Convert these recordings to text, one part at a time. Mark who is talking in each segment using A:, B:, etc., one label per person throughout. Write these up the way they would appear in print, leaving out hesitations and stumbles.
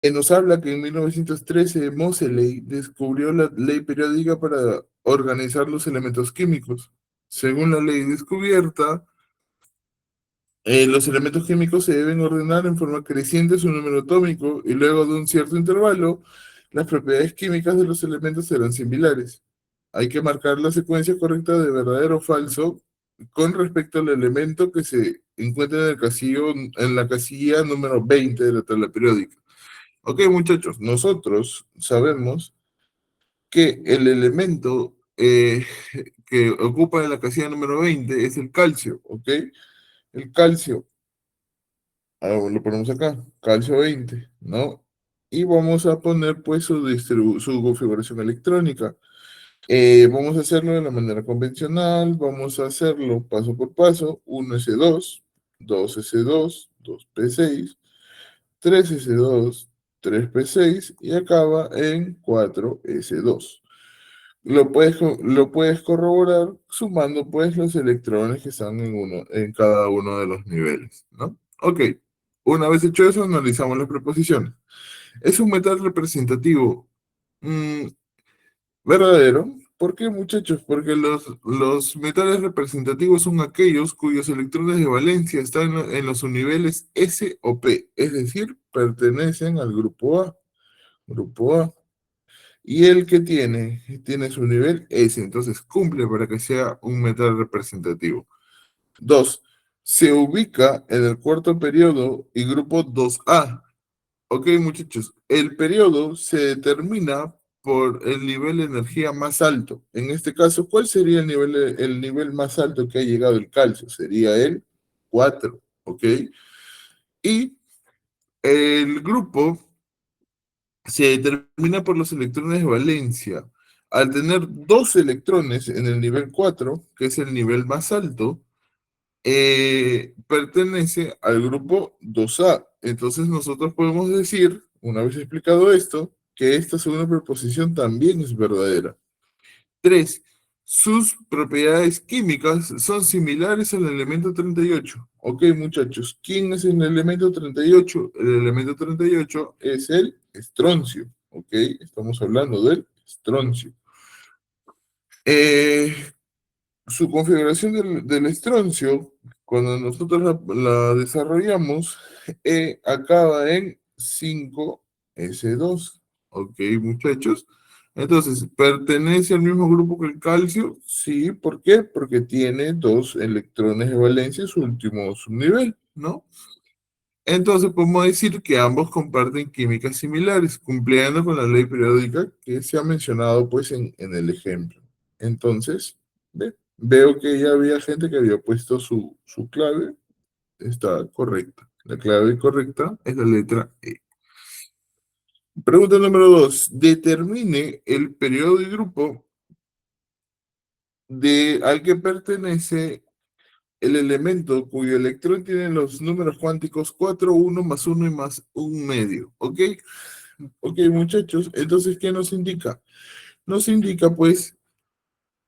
A: Nos habla que en 1913 Moseley descubrió la ley periódica para organizar los elementos químicos. Según la ley descubierta, los elementos químicos se deben ordenar en forma creciente su número atómico y luego de un cierto intervalo, las propiedades químicas de los elementos serán similares. Hay que marcar la secuencia correcta de verdadero o falso con respecto al elemento que se encuentra en el casillo, en la casilla número 20 de la tabla periódica. Ok, muchachos, nosotros sabemos que el elemento que ocupa en la casilla número 20 es el calcio, ¿ok? El calcio, lo ponemos acá, calcio 20, ¿no? Y vamos a poner pues su configuración electrónica. Vamos a hacerlo de la manera convencional, vamos a hacerlo paso por paso, 1s2, 2s2, 2p6, 3s2, 3p6 y acaba en 4s2. Lo puedes corroborar sumando pues los electrones que están en cada uno de los niveles, ¿no? Ok, una vez hecho eso, analizamos las preposiciones. ¿Es un metal representativo? Mm, verdadero. ¿Por qué, muchachos? Porque los metales representativos son aquellos cuyos electrones de valencia están en los subniveles S o P, es decir, pertenecen al grupo A. Grupo A. Y el que tiene su nivel S, entonces cumple para que sea un metal representativo. Dos, se ubica en el cuarto periodo y grupo 2A. Ok, muchachos, el periodo se determina por el nivel de energía más alto. En este caso, ¿cuál sería el nivel más alto que ha llegado el calcio? Sería el 4, ¿ok? Y el grupo se determina por los electrones de valencia. Al tener dos electrones en el nivel 4, que es el nivel más alto, pertenece al grupo 2A. Entonces nosotros podemos decir, una vez explicado esto, que esta segunda proposición también es verdadera. 3. Sus propiedades químicas son similares al elemento 38. Ok, muchachos, ¿quién es el elemento 38? El elemento 38 es el estroncio. Ok, estamos hablando del estroncio. Eh, Su configuración del estroncio, cuando nosotros la desarrollamos, acaba en 5s2. Ok, muchachos. Entonces, ¿pertenece al mismo grupo que el calcio? Sí, ¿por qué? Porque tiene dos electrones de valencia en su último subnivel, ¿no? Entonces podemos decir que ambos comparten químicas similares, cumpliendo con la ley periódica que se ha mencionado pues en el ejemplo. Entonces, veo que ya había gente que había puesto su clave, está correcta. La clave correcta es la letra E. Pregunta número 2. Determine el periodo y grupo al que pertenece el elemento cuyo electrón tiene los números cuánticos 4, 1, más 1 y más un medio. ¿Ok? Ok, muchachos, entonces, ¿qué nos indica? Nos indica, pues,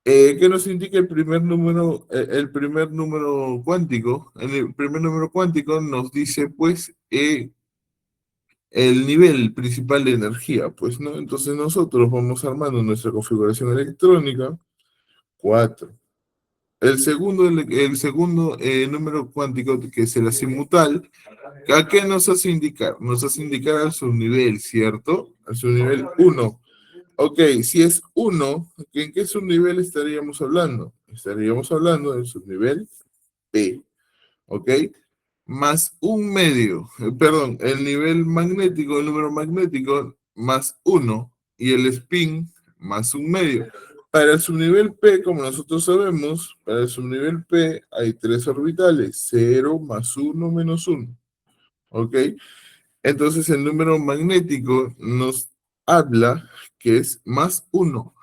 A: ¿qué nos indica el primer número cuántico? En el primer número cuántico nos dice, pues, el nivel principal de energía, pues, ¿no? Entonces nosotros vamos armando nuestra configuración electrónica, 4. El segundo número cuántico, que es el azimutal, ¿a qué nos hace indicar? Nos hace indicar al subnivel, ¿cierto? Al subnivel 1. Ok, si es 1, ¿en qué subnivel estaríamos hablando? Estaríamos hablando del subnivel P, ¿ok? Más un medio, perdón, el nivel magnético, el número magnético, más 1, y el spin, más un medio. Para el subnivel P, como nosotros sabemos, para el subnivel P hay tres orbitales, 0, más 1, menos 1, ¿ok? Entonces el número magnético nos habla que es más 1.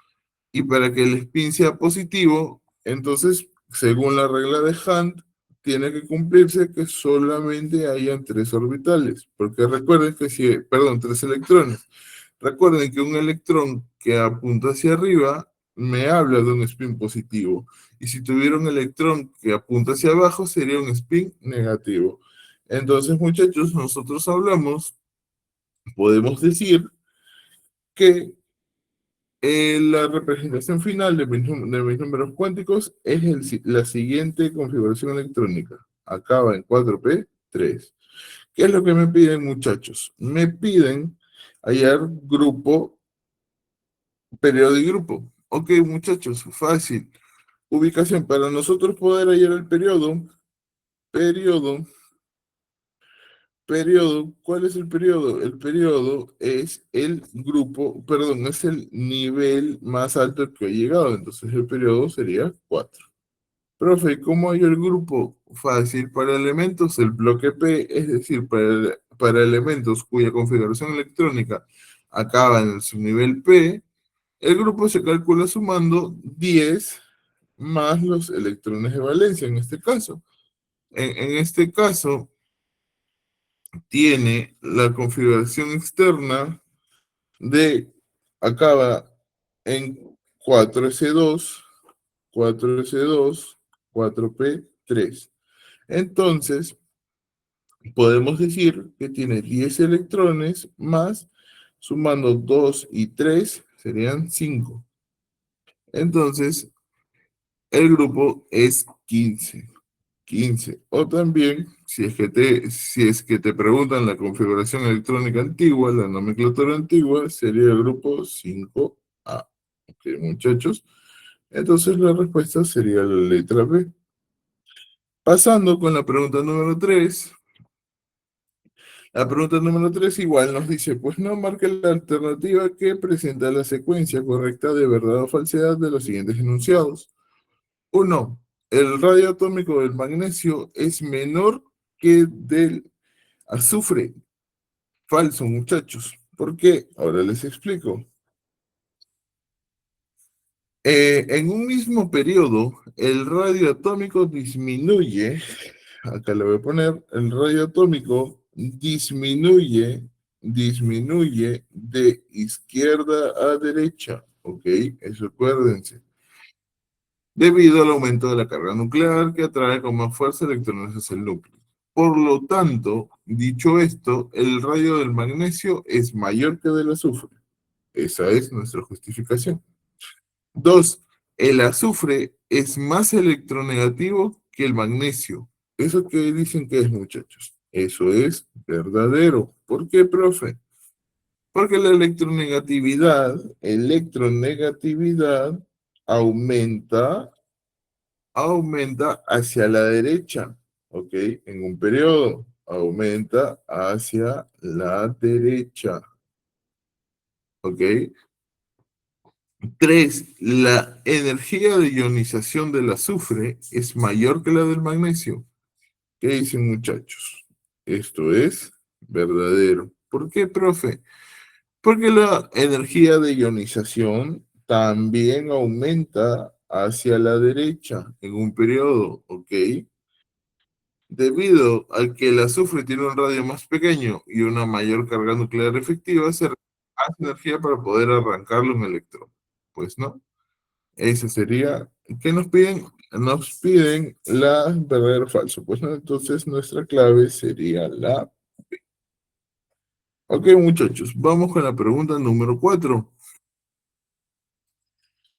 A: Y para que el spin sea positivo, entonces, según la regla de Hunt, tiene que cumplirse que solamente hayan tres orbitales. Porque recuerden que si, perdón, tres electrones. Recuerden que un electrón que apunta hacia arriba me habla de un spin positivo. Y si tuviera un electrón que apunta hacia abajo, sería un spin negativo. Entonces, muchachos, nosotros hablamos podemos decir que la representación final de mis números cuánticos es la siguiente configuración electrónica. Acaba en 4p3. ¿Qué es lo que me piden, muchachos? Me piden hallar grupo, periodo y grupo. Ok, muchachos, fácil. Ubicación. Para nosotros poder hallar el periodo, ¿cuál es el periodo? El periodo es el grupo, perdón, es el nivel más alto al que ha llegado. Entonces el periodo sería 4. Profe, ¿cómo hay el grupo? Fácil, para elementos el bloque P, es decir, para elementos cuya configuración electrónica acaba en el subnivel P, el grupo se calcula sumando 10 más los electrones de valencia en este caso. En este caso, tiene la configuración externa de acaba en 4s2, 4s2, 4p3. Entonces, podemos decir que tiene 10 electrones más, sumando 2 y 3, serían 5. Entonces, el grupo es 15. 15. O también, si es que te preguntan la configuración electrónica antigua, la nomenclatura antigua, sería el grupo 5A. Ok, muchachos. Entonces la respuesta sería la letra B. Pasando con la pregunta número 3. La pregunta número 3 igual nos dice, pues no marque la alternativa que presenta la secuencia correcta de verdad o falsedad de los siguientes enunciados. 1. El radio atómico del magnesio es menor que del azufre. Falso, muchachos. ¿Por qué? Ahora les explico. En un mismo periodo, el radio atómico disminuye, acá le voy a poner, el radio atómico disminuye de izquierda a derecha, ¿ok? Eso acuérdense. Debido al aumento de la carga nuclear que atrae con más fuerza electrones hacia el núcleo. Por lo tanto, dicho esto, el radio del magnesio es mayor que del azufre. Esa es nuestra justificación. 2. El azufre es más electronegativo que el magnesio. ¿Eso qué dicen que es, muchachos? Eso es verdadero. ¿Por qué, profe? Porque la electronegatividad aumenta hacia la derecha, ¿ok? En un periodo, aumenta hacia la derecha, ¿ok? 3. La energía de ionización del azufre es mayor que la del magnesio. ¿Qué dicen, muchachos? Esto es verdadero. ¿Por qué, profe? Porque la energía de ionización también aumenta hacia la derecha en un periodo, ¿ok? Debido a que el azufre tiene un radio más pequeño y una mayor carga nuclear efectiva, se requiere más energía para poder arrancarle un electrón. Pues no. Ese sería, ¿qué nos piden? Nos piden la verdadero o falso. Pues no, entonces nuestra clave sería la... Ok, muchachos, vamos con la pregunta número 4.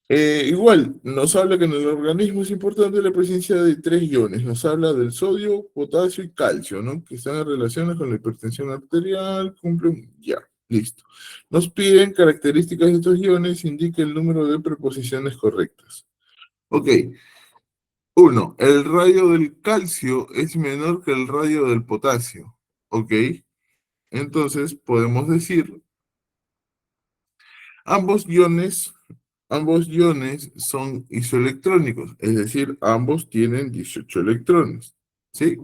A: Igual, nos habla que en el organismo es importante la presencia de 3 iones. Nos habla del sodio, potasio y calcio, ¿no? Que están en relación con la hipertensión arterial, cumplen, ya, listo. Nos piden características de estos iones, indique el número de preposiciones correctas. Ok, 1. El radio del calcio es menor que el radio del potasio, ¿ok? Entonces podemos decir, ambos iones Ambos iones son isoelectrónicos, es decir, ambos tienen 18 electrones, ¿sí?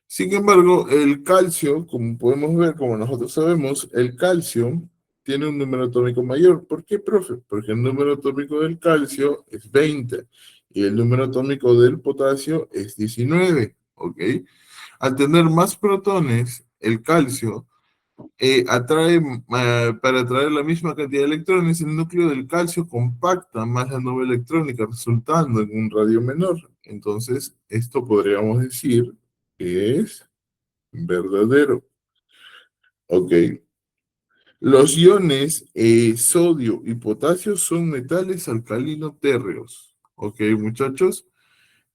A: Sin embargo, el calcio, como podemos ver, como nosotros sabemos, el calcio tiene un número atómico mayor. ¿Por qué, profe? Porque el número atómico del calcio es 20 y el número atómico del potasio es 19, ¿ok? Al tener más protones, el calcio para atraer la misma cantidad de electrones, el núcleo del calcio compacta más la nube electrónica, resultando en un radio menor. Entonces, esto podríamos decir que es verdadero. Ok. Los iones sodio y potasio son metales alcalino térreos. ¿Ok, muchachos?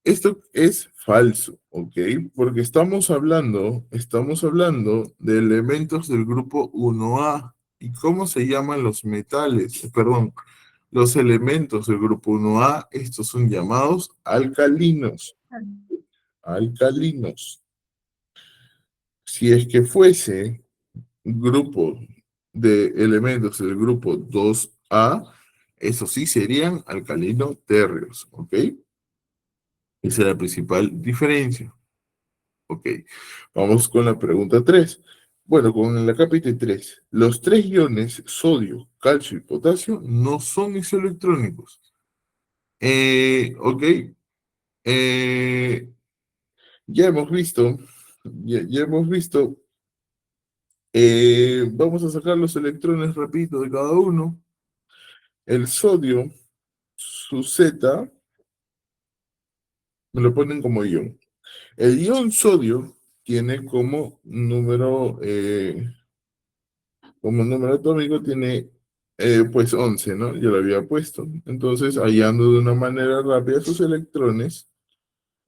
A: Esto es falso, ¿ok? Porque estamos hablando de elementos del grupo 1A. ¿Y cómo se llaman los metales? Perdón, los elementos del grupo 1A, estos son llamados alcalinos. Alcalinos. Si es que fuese grupo de elementos del grupo 2A, esos sí serían alcalino térreos, ¿ok? Esa es la principal diferencia. Ok, vamos con la pregunta 3. Bueno, con la capítulo 3. Los tres iones, sodio, calcio y potasio, no son isoelectrónicos. Ok, eh, ya hemos visto, ya hemos visto, vamos a sacar los electrones, repito, de cada uno. El sodio, su Z, me lo ponen como ion. El ion sodio tiene como número atómico tiene pues 11, ¿no? Yo lo había puesto. Entonces, hallando de una manera rápida sus electrones,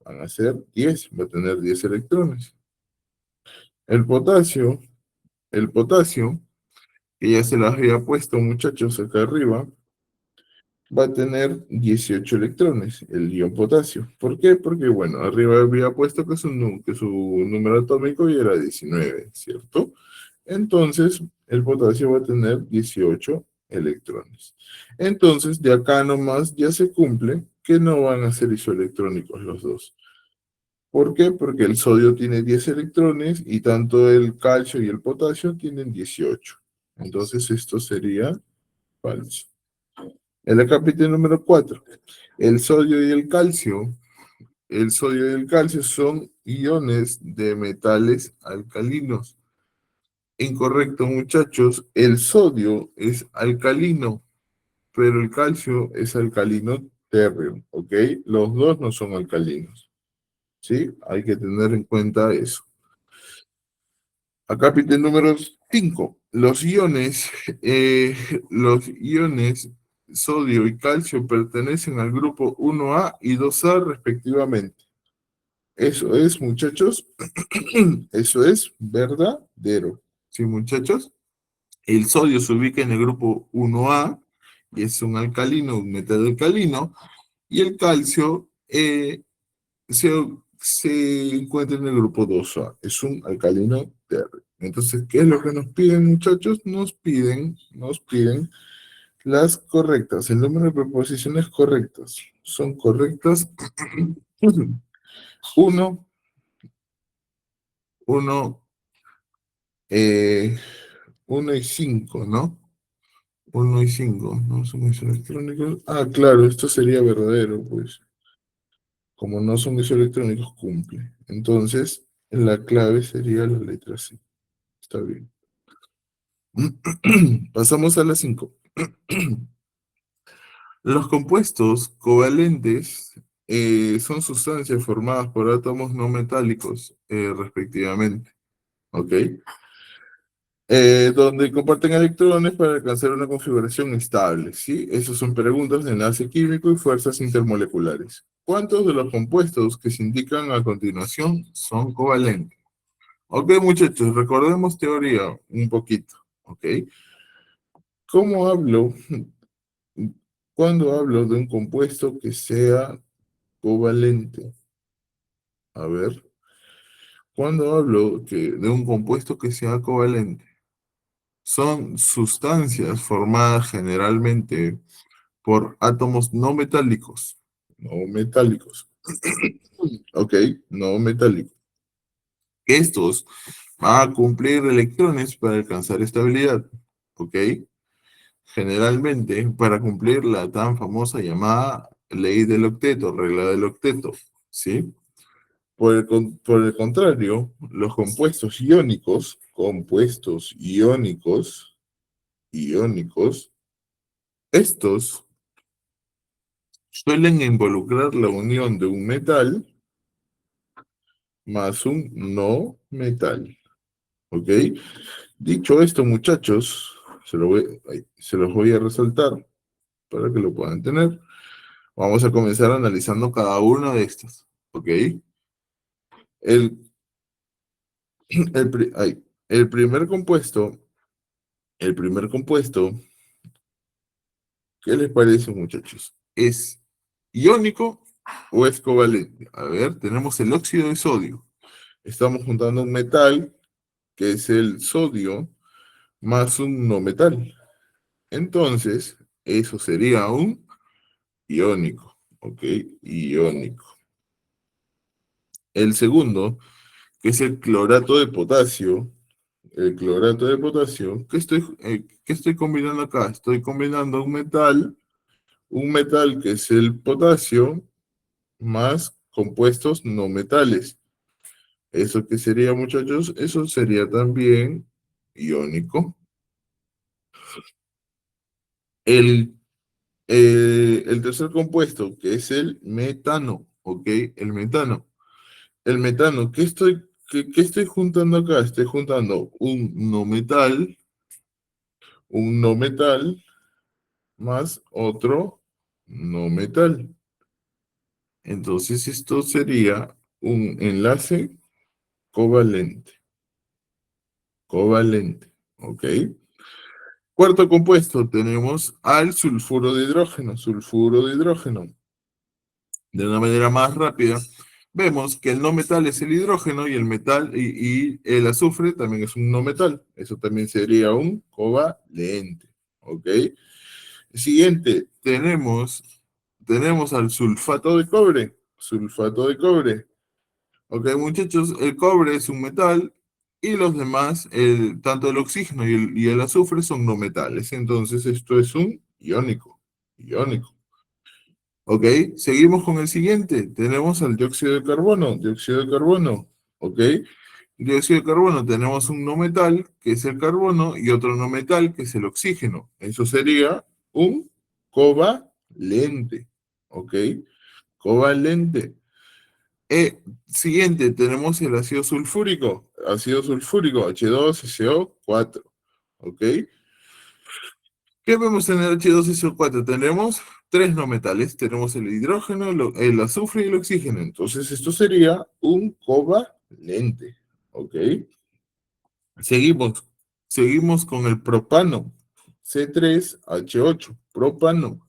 A: van a ser 10, va a tener 10 electrones. El potasio, el potasio, que ya se las había puesto, muchachos, acá arriba, va a tener 18 electrones, el ion potasio. ¿Por qué? Porque, bueno, arriba había puesto que su número atómico ya era 19, ¿cierto? Entonces, el potasio va a tener 18 electrones. Entonces, de acá nomás ya se cumple que no van a ser isoelectrónicos los dos. ¿Por qué? Porque el sodio tiene 10 electrones y tanto el calcio y el potasio tienen 18. Entonces, esto sería falso. En el capítulo número 4, el sodio y el calcio son iones de metales alcalinos. Incorrecto, muchachos. El sodio es alcalino, pero el calcio es alcalino térreo, ¿ok? Los dos no son alcalinos, ¿sí? Hay que tener en cuenta eso. Acápite número 5. Los iones sodio y calcio pertenecen al grupo 1A y 2A respectivamente. Eso es, muchachos, eso es verdadero. ¿Sí, muchachos? El sodio se ubica en el grupo 1A y es un alcalino, un metal alcalino, y el calcio se, se encuentra en el grupo 2A, es un alcalino térreo. Entonces, ¿qué es lo que nos piden, muchachos? Nos piden las correctas, el número de proposiciones correctas. Son correctas uno, uno, eh, 1 y 5, ¿no? 1 y 5, no son isoelectrónicos. Ah, claro, esto sería verdadero, pues. Como no son isoelectrónicos, cumple. Entonces, la clave sería la letra C. Está bien. Pasamos a la 5. Los compuestos covalentes son sustancias formadas por átomos no metálicos, respectivamente. ¿Ok? Donde comparten electrones para alcanzar una configuración estable, ¿sí? Esas son preguntas de enlace químico y fuerzas intermoleculares. ¿Cuántos de los compuestos que se indican a continuación son covalentes? Ok, muchachos, recordemos teoría un poquito, ¿ok? ¿Cómo hablo cuando hablo de un compuesto que sea covalente? A ver, cuando hablo de un compuesto que sea covalente, son sustancias formadas generalmente por átomos no metálicos. No metálicos. Ok, no metálicos. Estos van a cumplir electrones para alcanzar estabilidad. Ok. Generalmente para cumplir la tan famosa llamada ley del octeto, regla del octeto. ¿Sí? Por el contrario, los compuestos iónicos, estos suelen involucrar la unión de un metal más un no metal. ¿Ok? Dicho esto, muchachos, Se los voy a resaltar para que lo puedan tener. Vamos a comenzar analizando cada uno de estos, ¿ok? El, el primer compuesto, el primer compuesto, ¿qué les parece, muchachos? ¿Es iónico o es covalente? A ver, tenemos el óxido de sodio. Estamos juntando un metal, que es el sodio, más un no metal. Entonces, eso sería un iónico, ¿ok? Iónico. El segundo, que es el clorato de potasio. El clorato de potasio, ¿qué estoy combinando acá? Estoy combinando un metal que es el potasio, más compuestos no metales. ¿Eso qué sería, muchachos? Eso sería también iónico. El, el tercer compuesto, que es el metano, ¿ok? El metano. El metano, qué estoy juntando acá? Estoy juntando un no metal más otro no metal. Entonces esto sería un enlace covalente. Covalente, ¿ok? Cuarto compuesto, tenemos al sulfuro de hidrógeno. Sulfuro de hidrógeno. De una manera más rápida, vemos que el no metal es el hidrógeno y y el azufre también es un no metal. Eso también sería un covalente, ¿ok? Siguiente, tenemos al sulfato de cobre. Sulfato de cobre. Ok, muchachos, el cobre es un metal y los demás, tanto el oxígeno y el azufre son no metales. Entonces, esto es un iónico. Iónico. Ok, seguimos con el siguiente. Tenemos al dióxido de carbono. Dióxido de carbono. Ok, dióxido de carbono, tenemos un no metal, que es el carbono, y otro no metal, que es el oxígeno. Eso sería un covalente. ¿Ok? Covalente. Siguiente, tenemos el ácido sulfúrico, H2SO4. ¿Ok? ¿Qué vemos en el H2SO4? Tenemos tres no metales, tenemos el hidrógeno, el azufre y el oxígeno. Entonces, esto sería un covalente. ¿Ok? Seguimos, seguimos con el propano, C3H8, propano.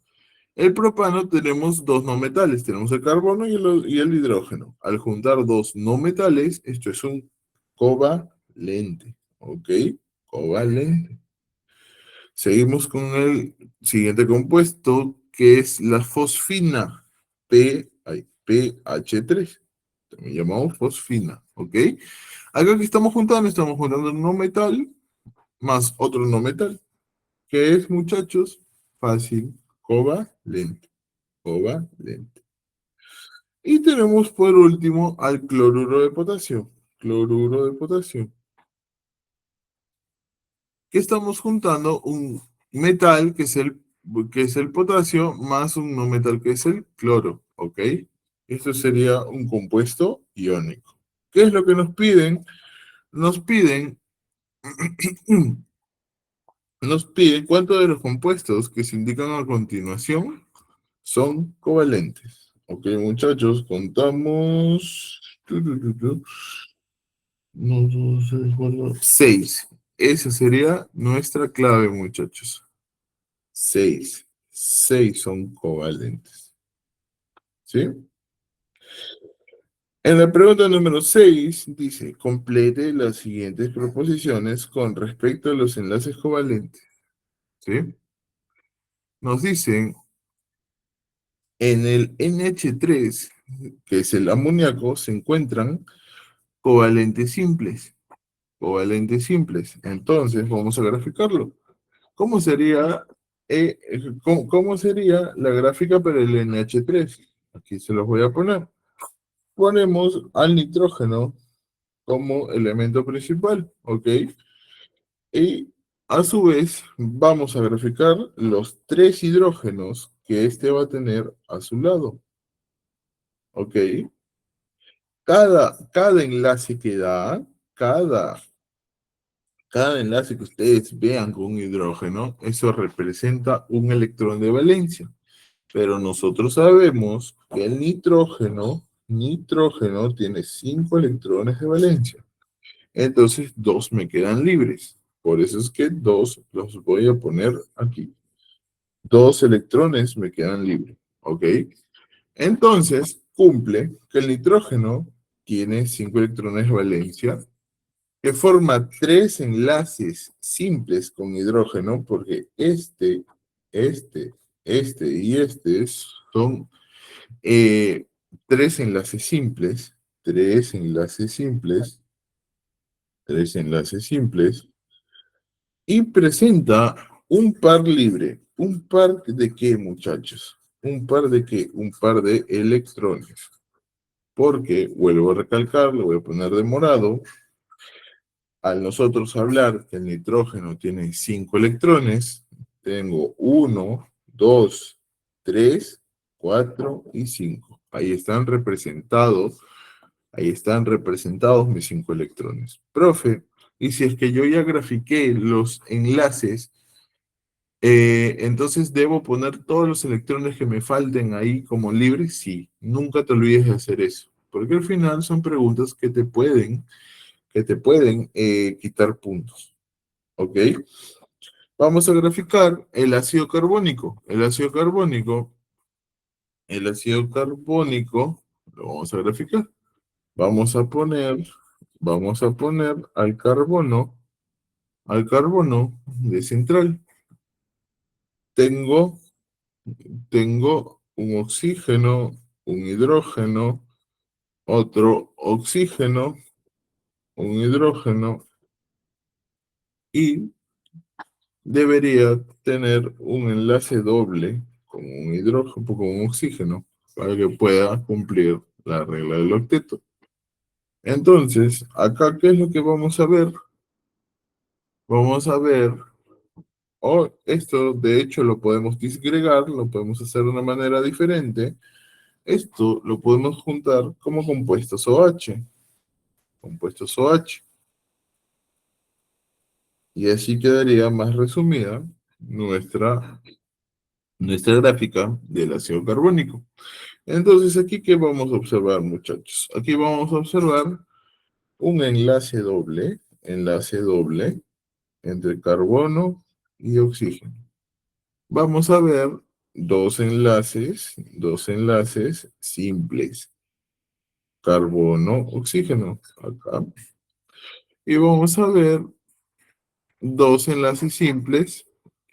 A: El propano tenemos dos no metales, tenemos el carbono y el hidrógeno. Al juntar dos no metales, esto es un covalente, ¿ok? Covalente. Seguimos con el siguiente compuesto, que es la fosfina, PH3. También llamamos fosfina, ¿ok? Acá que estamos juntando un no metal más otro no metal, que es, muchachos, fácil, covalente, covalente. Y tenemos por último al cloruro de potasio, cloruro de potasio, que estamos juntando un metal que es el potasio más un no metal que es el cloro, ¿ok? Esto sería un compuesto iónico. ¿Qué es lo que nos piden? Nos piden Nos pide cuántos de los compuestos que se indican a continuación son covalentes. Ok, muchachos, contamos. Uno, dos, tres, cuatro, seis. Esa sería nuestra clave, muchachos. Seis. Seis son covalentes. ¿Sí? En la pregunta número 6 dice, complete las siguientes proposiciones con respecto a los enlaces covalentes. ¿Sí? Nos dicen en el NH3, que es el amoníaco, se encuentran covalentes simples. Covalentes simples. Entonces, vamos a graficarlo. ¿Cómo sería, cómo sería la gráfica para el NH3? Aquí se los voy a poner. Ponemos al nitrógeno como elemento principal, ¿ok? Y a su vez vamos a graficar los tres hidrógenos que este va a tener a su lado, ¿ok? Cada enlace que da, cada Cada enlace que ustedes vean con un hidrógeno, eso representa un electrón de valencia. Pero nosotros sabemos que el nitrógeno tiene 5 electrones de valencia. Entonces, 2 me quedan libres. Por eso es que 2 los voy a poner aquí. 2 electrones me quedan libres. ¿Ok? Entonces, cumple que el nitrógeno tiene 5 electrones de valencia, que forma 3 enlaces simples con hidrógeno, porque este, y este son 3 enlaces simples, 3 enlaces simples, 3 enlaces simples, y presenta un par libre. ¿Un par de qué, muchachos? ¿Un par de qué? Un par de electrones. Porque, vuelvo a recalcar, lo voy a poner de morado, al nosotros hablar que el nitrógeno tiene 5 electrones, tengo 1, 2, 3, 4 y 5. Ahí están representados mis 5 electrones. Profe, y si es que yo ya grafiqué los enlaces, entonces debo poner todos los electrones que me falten ahí como libres. Sí, nunca te olvides de hacer eso, porque al final son preguntas que te pueden quitar puntos. ¿Ok? Vamos a graficar el ácido carbónico. El ácido carbónico lo vamos a graficar. Vamos a poner, vamos a poner al carbono de central. Tengo, tengo un oxígeno, un hidrógeno, otro oxígeno, un hidrógeno y debería tener un enlace doble con un hidrógeno, con un oxígeno, para que pueda cumplir la regla del octeto. Entonces, acá, ¿qué es lo que vamos a ver? Vamos a ver, esto de hecho lo podemos disgregar, lo podemos hacer de una manera diferente. Esto lo podemos juntar como compuestos OH, compuestos OH. Y así quedaría más resumida nuestra, nuestra gráfica del ácido carbónico. Entonces, aquí, ¿qué vamos a observar, muchachos? Aquí vamos a observar un enlace doble entre carbono y oxígeno. Vamos a ver dos enlaces simples, carbono, oxígeno, acá. Y vamos a ver dos enlaces simples,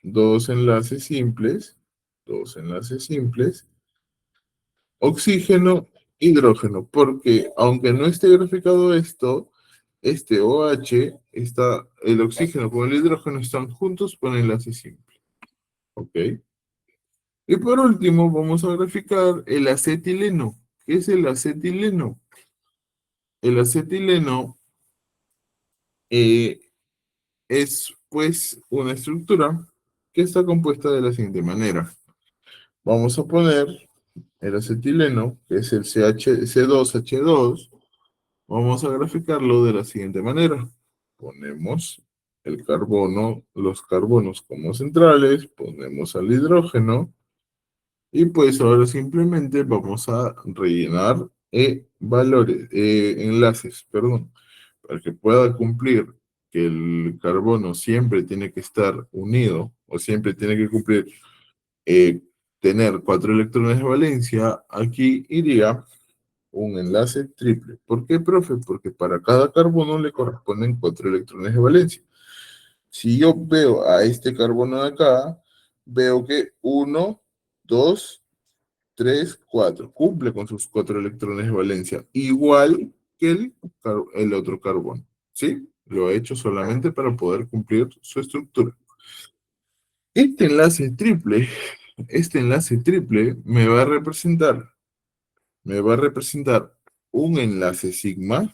A: dos enlaces simples, dos enlaces simples, oxígeno, hidrógeno, porque aunque no esté graficado esto, este OH está, el oxígeno con el hidrógeno están juntos por enlace simple. ¿Ok? Y por último, vamos a graficar el acetileno. ¿Qué es el acetileno? El acetileno eh, es pues una estructura que está compuesta de la siguiente manera. Vamos a poner el acetileno, que es el C2H2, vamos a graficarlo de la siguiente manera. Ponemos el carbono, los carbonos como centrales, ponemos al hidrógeno, y pues ahora simplemente vamos a rellenar enlaces, perdón, para que pueda cumplir que el carbono siempre tiene que estar unido, o siempre tiene que cumplir, eh, tener 4 electrones de valencia. Aquí iría un enlace triple. ¿Por qué, profe? Porque para cada carbono le corresponden 4 electrones de valencia. Si yo veo a este carbono de acá, veo que 1, 2, 3, 4 cumple con sus 4 electrones de valencia, igual que el otro carbono. ¿Sí? Lo he hecho solamente para poder cumplir su estructura. Este enlace triple, este enlace triple me va a representar un enlace sigma,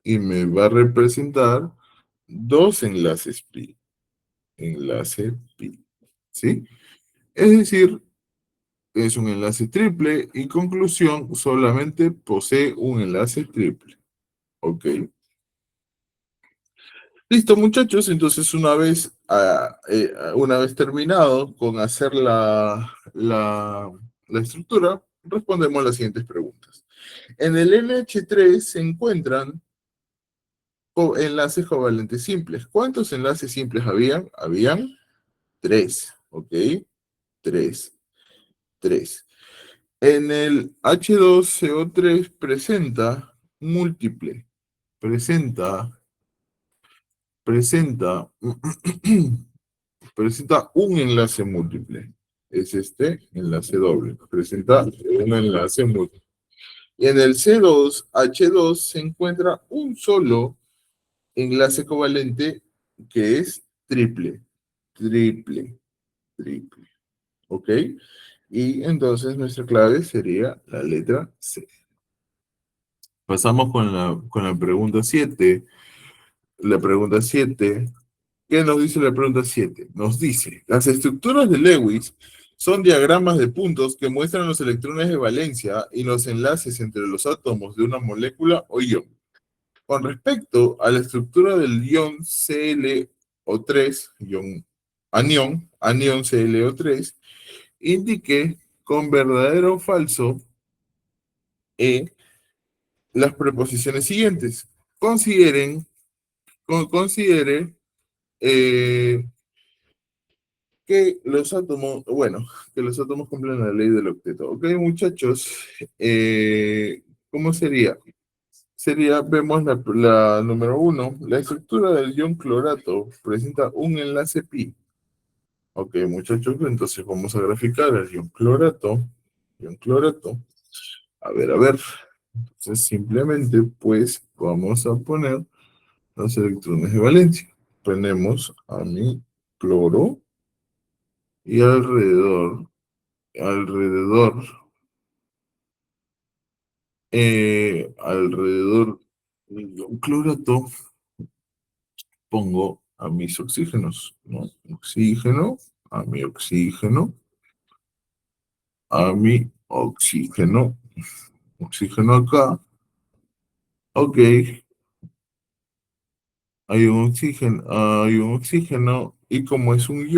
A: y me va a representar dos enlaces pi, enlace pi, ¿sí? Es decir, es un enlace triple y conclusión, solamente posee un enlace triple, ¿ok? Listo, muchachos. Entonces, una vez terminado con hacer la estructura, respondemos las siguientes preguntas. En el NH3 se encuentran enlaces covalentes simples. ¿Cuántos enlaces simples habían? Habían tres, ¿ok? Tres, tres. En el H2CO3 presenta múltiple, presenta, presenta, presenta un enlace múltiple. Es este enlace doble. Presenta un enlace múltiple. Y en el C2H2 se encuentra un solo enlace covalente que es triple, triple, triple. ¿Ok? Y entonces nuestra clave sería la letra C. Pasamos con la pregunta 7. La pregunta 7. ¿Qué nos dice la pregunta 7? Nos dice, las estructuras de Lewis son diagramas de puntos que muestran los electrones de valencia y los enlaces entre los átomos de una molécula o ion. Con respecto a la estructura del ion ClO3, ion anión ClO3, indique con verdadero o falso las preposiciones siguientes. Considere eh, que los átomos cumplen la ley del octeto. Ok, muchachos, ¿cómo sería? Vemos la número uno, la estructura del ion clorato presenta un enlace pi. Ok, muchachos, entonces vamos a graficar el ion clorato. Ion clorato. A ver. Entonces simplemente pues vamos a poner los electrones de valencia. Ponemos a mi cloro y alrededor de un clorato pongo a mis oxígenos, ¿no? Oxígeno, a mi oxígeno, a mi oxígeno, oxígeno acá, ok, hay un oxígeno, y como es un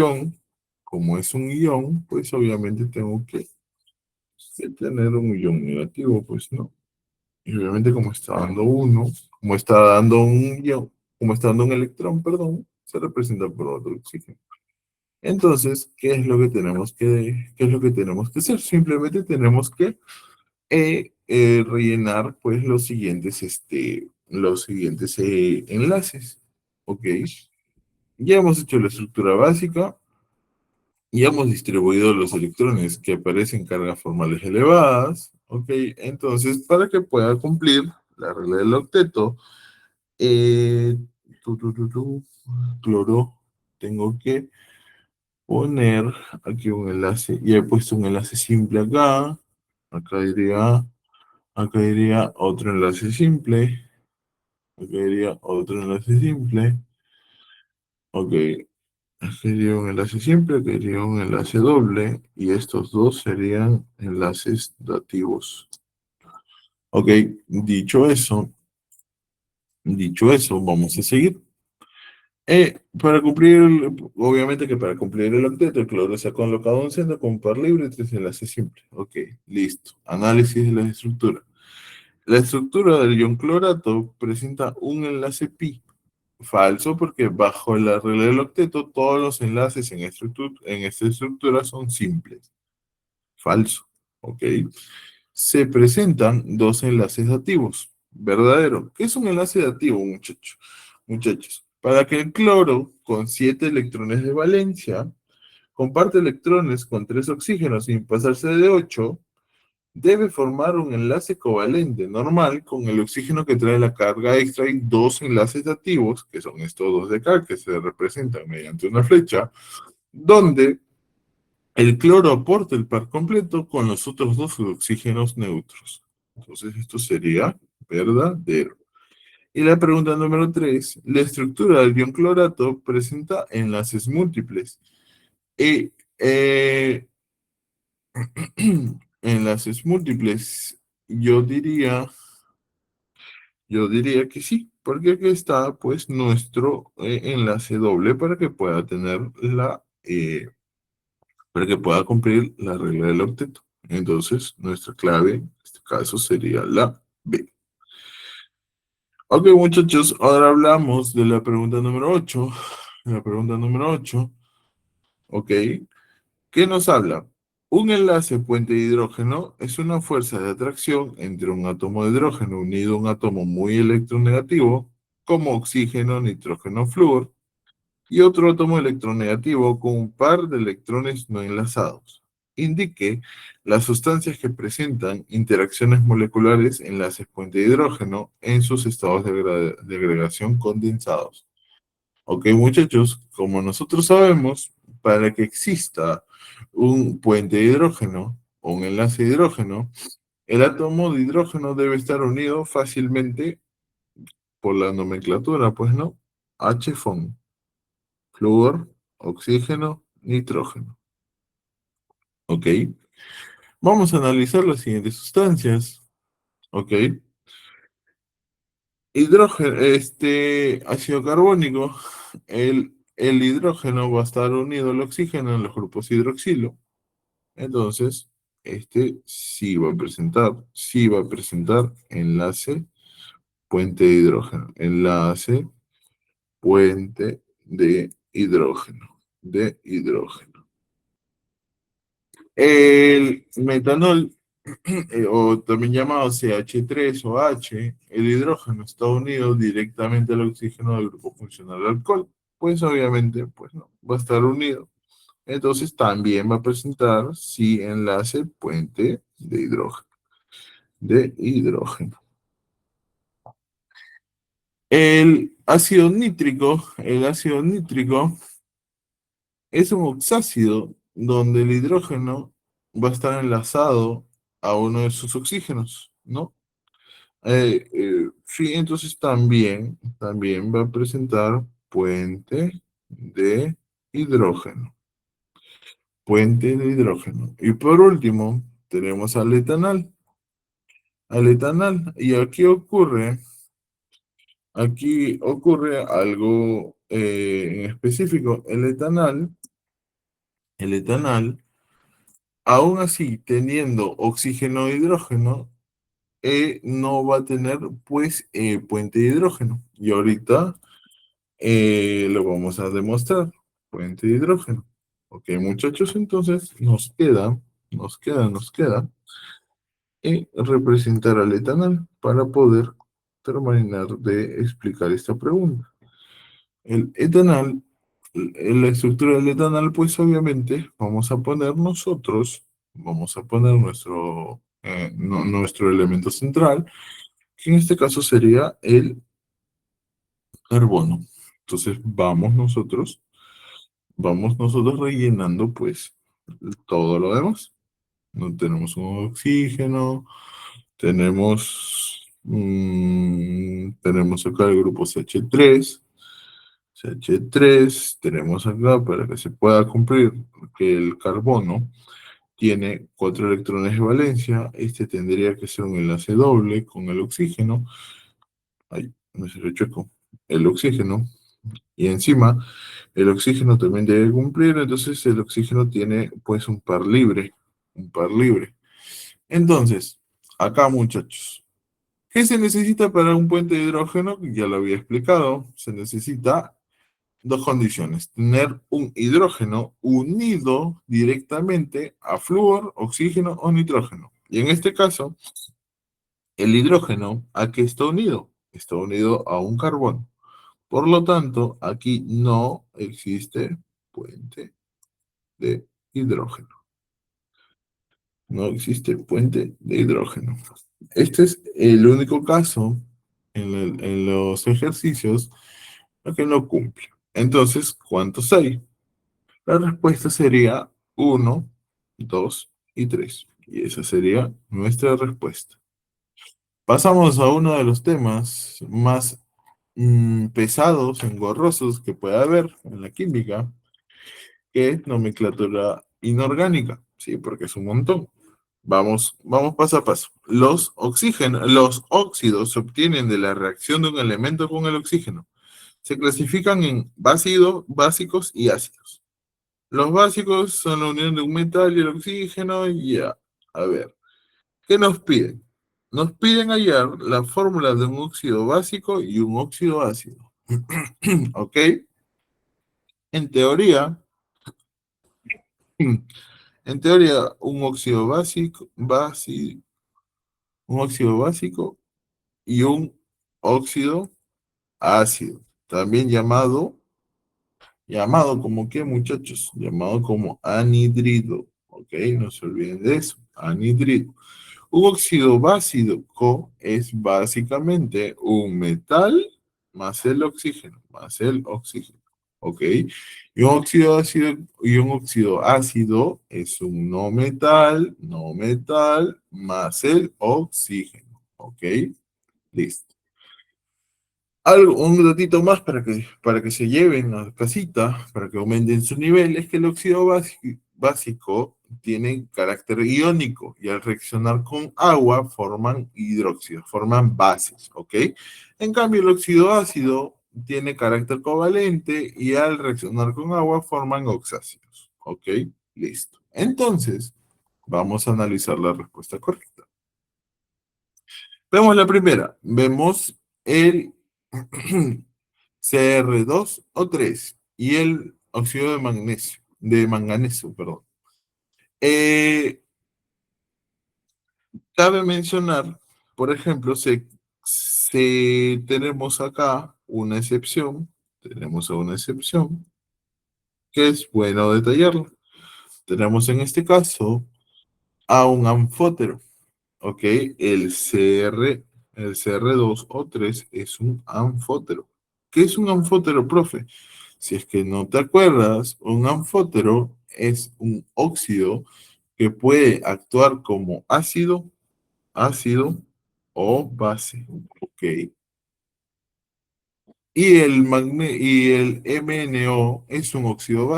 A: ion, pues obviamente tengo que tener un ion negativo, pues no. Y obviamente como está dando uno, como está dando un ion, como está dando un electrón, perdón, se representa por otro oxígeno. Entonces, qué es lo que tenemos que hacer? Simplemente tenemos que rellenar pues los siguientes enlaces. ¿Ok? Ya hemos hecho la estructura básica, ya hemos distribuido los electrones que aparecen cargas formales elevadas. ¿Ok? Entonces, para que pueda cumplir la regla del octeto, eh, tu, tu, tu, tu, cloro, tengo que poner aquí un enlace, y he puesto un enlace simple acá, acá iría otro enlace simple, acá iría otro enlace simple, ok, acá iría un enlace simple, acá iría un enlace doble, y estos dos serían enlaces dativos. Ok, dicho eso, vamos a seguir. Obviamente que para cumplir el octeto, el cloro se ha colocado un centro con par libre y tres enlaces simples. Ok, listo. Análisis de la estructura. La estructura del ion clorato presenta un enlace pi. Falso, porque bajo la regla del octeto todos los enlaces en esta estructura son simples. Falso. Ok. Se presentan dos enlaces dativos. Verdadero. ¿Qué es un enlace dativo, muchachos? Para que el cloro, con 7 electrones de valencia, comparte electrones con 3 oxígenos sin pasarse de 8, debe formar un enlace covalente normal con el oxígeno que trae la carga extra y dos enlaces dativos, que son estos dos de acá, que se representan mediante una flecha, donde el cloro aporta el par completo con los otros dos oxígenos neutros. Entonces esto sería verdadero. Y la pregunta número 3, la estructura del ion clorato presenta enlaces múltiples. Y enlaces múltiples, yo diría Yo diría que sí, porque aquí está pues nuestro enlace doble para que pueda tener para que pueda cumplir la regla del octeto. Entonces, nuestra clave en este caso sería la B. Ok, muchachos, ahora hablamos de la pregunta número 8. La pregunta número 8, ok, ¿qué nos habla? Un enlace puente de hidrógeno es una fuerza de atracción entre un átomo de hidrógeno unido a un átomo muy electronegativo, como oxígeno, nitrógeno, flúor, y otro átomo electronegativo con un par de electrones no enlazados. Indique las sustancias que presentan interacciones moleculares enlaces puente de hidrógeno en sus estados de agregación condensados. Ok, muchachos, como nosotros sabemos, para que exista un puente de hidrógeno o un enlace de hidrógeno, el átomo de hidrógeno debe estar unido fácilmente por la nomenclatura, pues no, H-FON, flúor, oxígeno, nitrógeno. Ok, vamos a analizar las siguientes sustancias. Ok, hidrógeno, ácido carbónico, el hidrógeno va a estar unido al oxígeno en los grupos hidroxilo. Entonces, sí va a presentar enlace puente de hidrógeno. Enlace puente de hidrógeno. De hidrógeno. El metanol, o también llamado CH3 o H, el hidrógeno está unido directamente al oxígeno del grupo funcional alcohol. Pues obviamente, pues no, va a estar unido. Entonces también va a presentar, sí, enlace puente de hidrógeno. De hidrógeno. El ácido nítrico es un oxácido donde el hidrógeno va a estar enlazado a uno de sus oxígenos, ¿no? Sí, entonces también va a presentar puente de hidrógeno. Puente de hidrógeno. Y por último, tenemos al etanol. Al etanol. Y aquí ocurre algo en específico. El etanol, aún así teniendo oxígeno e hidrógeno, no va a tener pues puente de hidrógeno. Y ahorita lo vamos a demostrar. Puente de hidrógeno. Ok, muchachos, entonces nos queda representar al etanol para poder terminar de explicar esta pregunta. El etanol, en la estructura del etanol, pues obviamente vamos a poner nuestro elemento central, que en este caso sería el carbono. Entonces vamos nosotros rellenando pues todo lo demás. No tenemos un oxígeno, tenemos acá el grupo CH3, tenemos acá para que se pueda cumplir que el carbono tiene 4 electrones de valencia, tendría que ser un enlace doble con el oxígeno, ay, me salió chueco, el oxígeno, y encima el oxígeno también debe cumplir, entonces el oxígeno tiene pues un par libre. Entonces, acá muchachos, ¿qué se necesita para un puente de hidrógeno? Ya lo había explicado. Se necesita dos condiciones. Tener un hidrógeno unido directamente a flúor, oxígeno o nitrógeno. Y en este caso, el hidrógeno, ¿a qué está unido? Está unido a un carbono. Por lo tanto, aquí no existe puente de hidrógeno. No existe puente de hidrógeno. Este es el único caso en los ejercicios que no cumple. Entonces, ¿cuántos hay? La respuesta sería uno, 2 y 3. Y esa sería nuestra respuesta. Pasamos a uno de los temas más pesados, engorrosos que puede haber en la química, que es nomenclatura inorgánica, ¿sí? Porque es un montón. Vamos paso a paso. Los óxidos se obtienen de la reacción de un elemento con el oxígeno. Se clasifican en básicos y ácidos. Los básicos son la unión de un metal y el oxígeno. Y ya, a ver, ¿qué nos piden? Nos piden hallar la fórmula de un óxido básico y un óxido ácido. ¿Ok? En teoría, en teoría, un óxido básico y un óxido ácido, también llamado como qué, muchachos, llamado como anhidrido, ¿ok? No se olviden de eso, anhidrido. Un óxido básico es básicamente un metal más el oxígeno, ¿ok? Y un óxido ácido es un no metal más el oxígeno, ¿ok? Listo. Un datito más para que se lleven a casita, para que aumenten su nivel, es que el óxido básico tiene carácter iónico y al reaccionar con agua forman hidróxido, forman bases, ¿ok? En cambio, el óxido ácido tiene carácter covalente y al reaccionar con agua forman oxácidos, ¿ok? Listo. Entonces, vamos a analizar la respuesta correcta. Vemos la primera. Vemos el Cr2 o 3 y el óxido de manganeso, perdón. Eh, Cabe mencionar, por ejemplo, tenemos acá una excepción que es bueno detallarla. Tenemos en este caso a un anfótero. Ok, el Cr2 o 3 es un anfótero. ¿Qué es un anfótero, profe? Si es que no te acuerdas, un anfótero es un óxido que puede actuar como ácido o base. Ok. Y el MnO es un óxido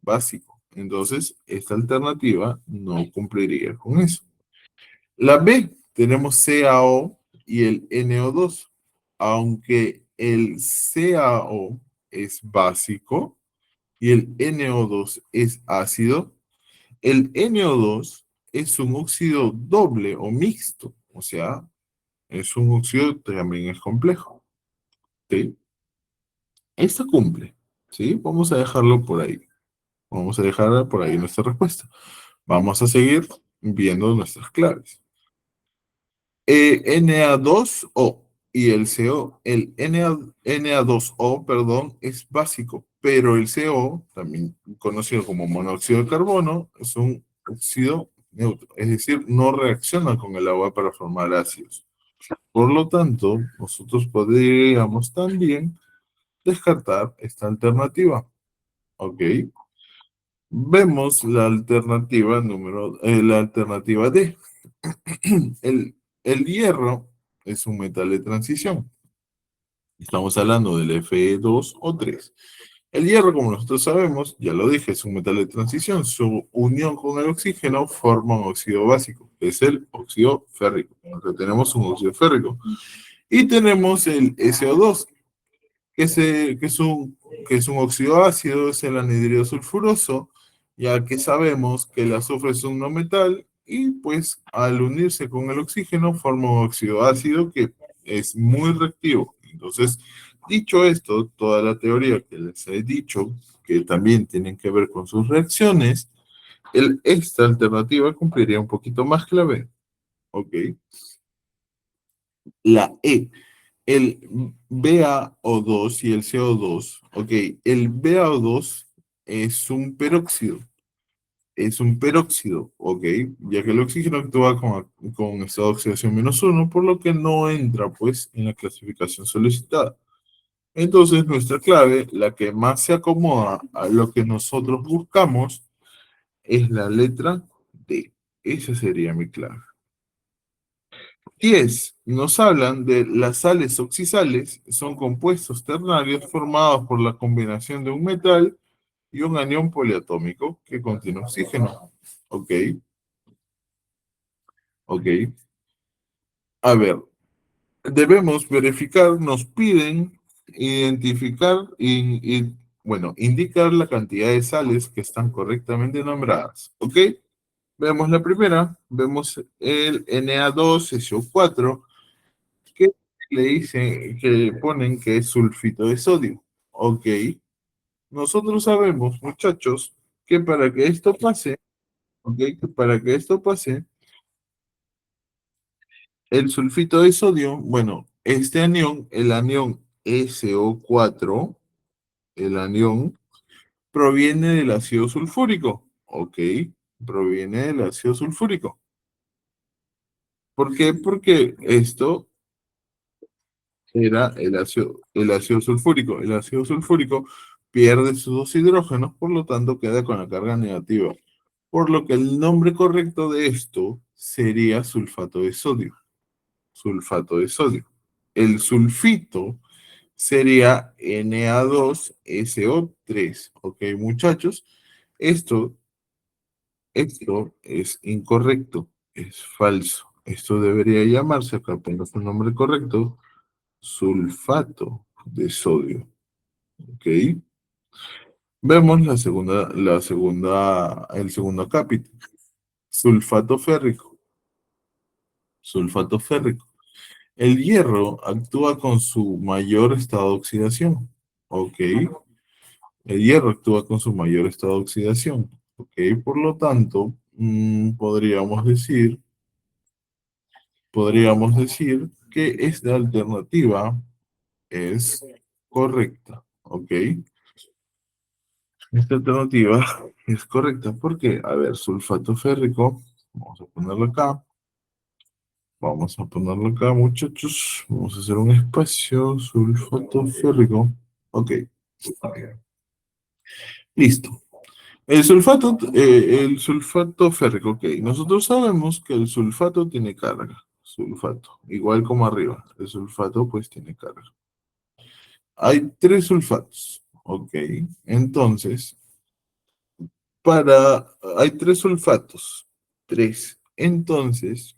A: básico. Entonces, esta alternativa no cumpliría con eso. La B, tenemos CaO y el NO2. Aunque el CaO es básico y el NO2 es ácido, el NO2 es un óxido doble o mixto, o sea, es un óxido que también es complejo. ¿Sí? Esto cumple, ¿sí? Vamos a dejarlo por ahí. Vamos a dejar por ahí nuestra respuesta. Vamos a seguir viendo nuestras claves. Na2O y el CO, Na2O, perdón, es básico, pero el CO, también conocido como monóxido de carbono, es un óxido neutro, es decir, no reacciona con el agua para formar ácidos. Por lo tanto, nosotros podríamos también descartar esta alternativa. ¿Ok? Vemos la alternativa D. El, el hierro es un metal de transición. Estamos hablando del Fe2 o 3. El hierro, como nosotros sabemos, ya lo dije, es un metal de transición. Su unión con el oxígeno forma un óxido básico, que es el óxido férrico. Entonces tenemos un óxido férrico. Y tenemos el SO2, que es un óxido ácido, es el anhidrido sulfuroso, ya que sabemos que el azufre es un no metal y pues al unirse con el oxígeno forma un óxido ácido que es muy reactivo. Entonces, dicho esto, toda la teoría que les he dicho, que también tienen que ver con sus reacciones, esta alternativa cumpliría un poquito más clave. ¿Ok? La E. El BaO2 y el CO2, ok, el BaO2 es un peróxido, ok, ya que el oxígeno actúa con estado de oxidación -1, por lo que no entra, pues, en la clasificación solicitada. Entonces, nuestra clave, la que más se acomoda a lo que nosotros buscamos, es la letra D. Esa sería mi clave. 10. Nos hablan de las sales oxisales, son compuestos ternarios formados por la combinación de un metal y un anión poliatómico que contiene oxígeno. ¿Ok? Ok. A ver, debemos verificar, nos piden identificar bueno, indicar la cantidad de sales que están correctamente nombradas. ¿Ok? Vemos la primera, vemos el Na2SO4, que le dicen, que ponen que es sulfito de sodio. Ok. Nosotros sabemos, muchachos, que para que esto pase, ok, que para que esto pase, el sulfito de sodio, bueno, este anión, el anión SO4, el anión, proviene del ácido sulfúrico, ok, proviene del ácido sulfúrico. ¿Por qué? Porque esto era el ácido sulfúrico. El ácido sulfúrico pierde sus dos hidrógenos, por lo tanto queda con la carga negativa. Por lo que el nombre correcto de esto sería sulfato de sodio. Sulfato de sodio. El sulfito sería Na2SO3. Ok, muchachos, esto, esto es incorrecto, es falso. Esto debería llamarse, acá pongo su nombre correcto, sulfato de sodio. Ok. Vemos el segundo acápite. Sulfato férrico. Sulfato férrico. El hierro actúa con su mayor estado de oxidación. Ok. El hierro actúa con su mayor estado de oxidación. Ok. Por lo tanto, podríamos decir que esta alternativa es correcta. Ok. Esta alternativa es correcta porque, a ver, sulfato férrico, vamos a ponerlo acá. Vamos a ponerlo acá, muchachos. Vamos a hacer un espacio, sulfato férrico. Ok, listo. El sulfato férrico, ok. Nosotros sabemos que el sulfato tiene carga. Sulfato, igual como arriba. El sulfato pues tiene carga. Hay tres sulfatos, ok. Entonces, hay tres sulfatos. Tres. Entonces,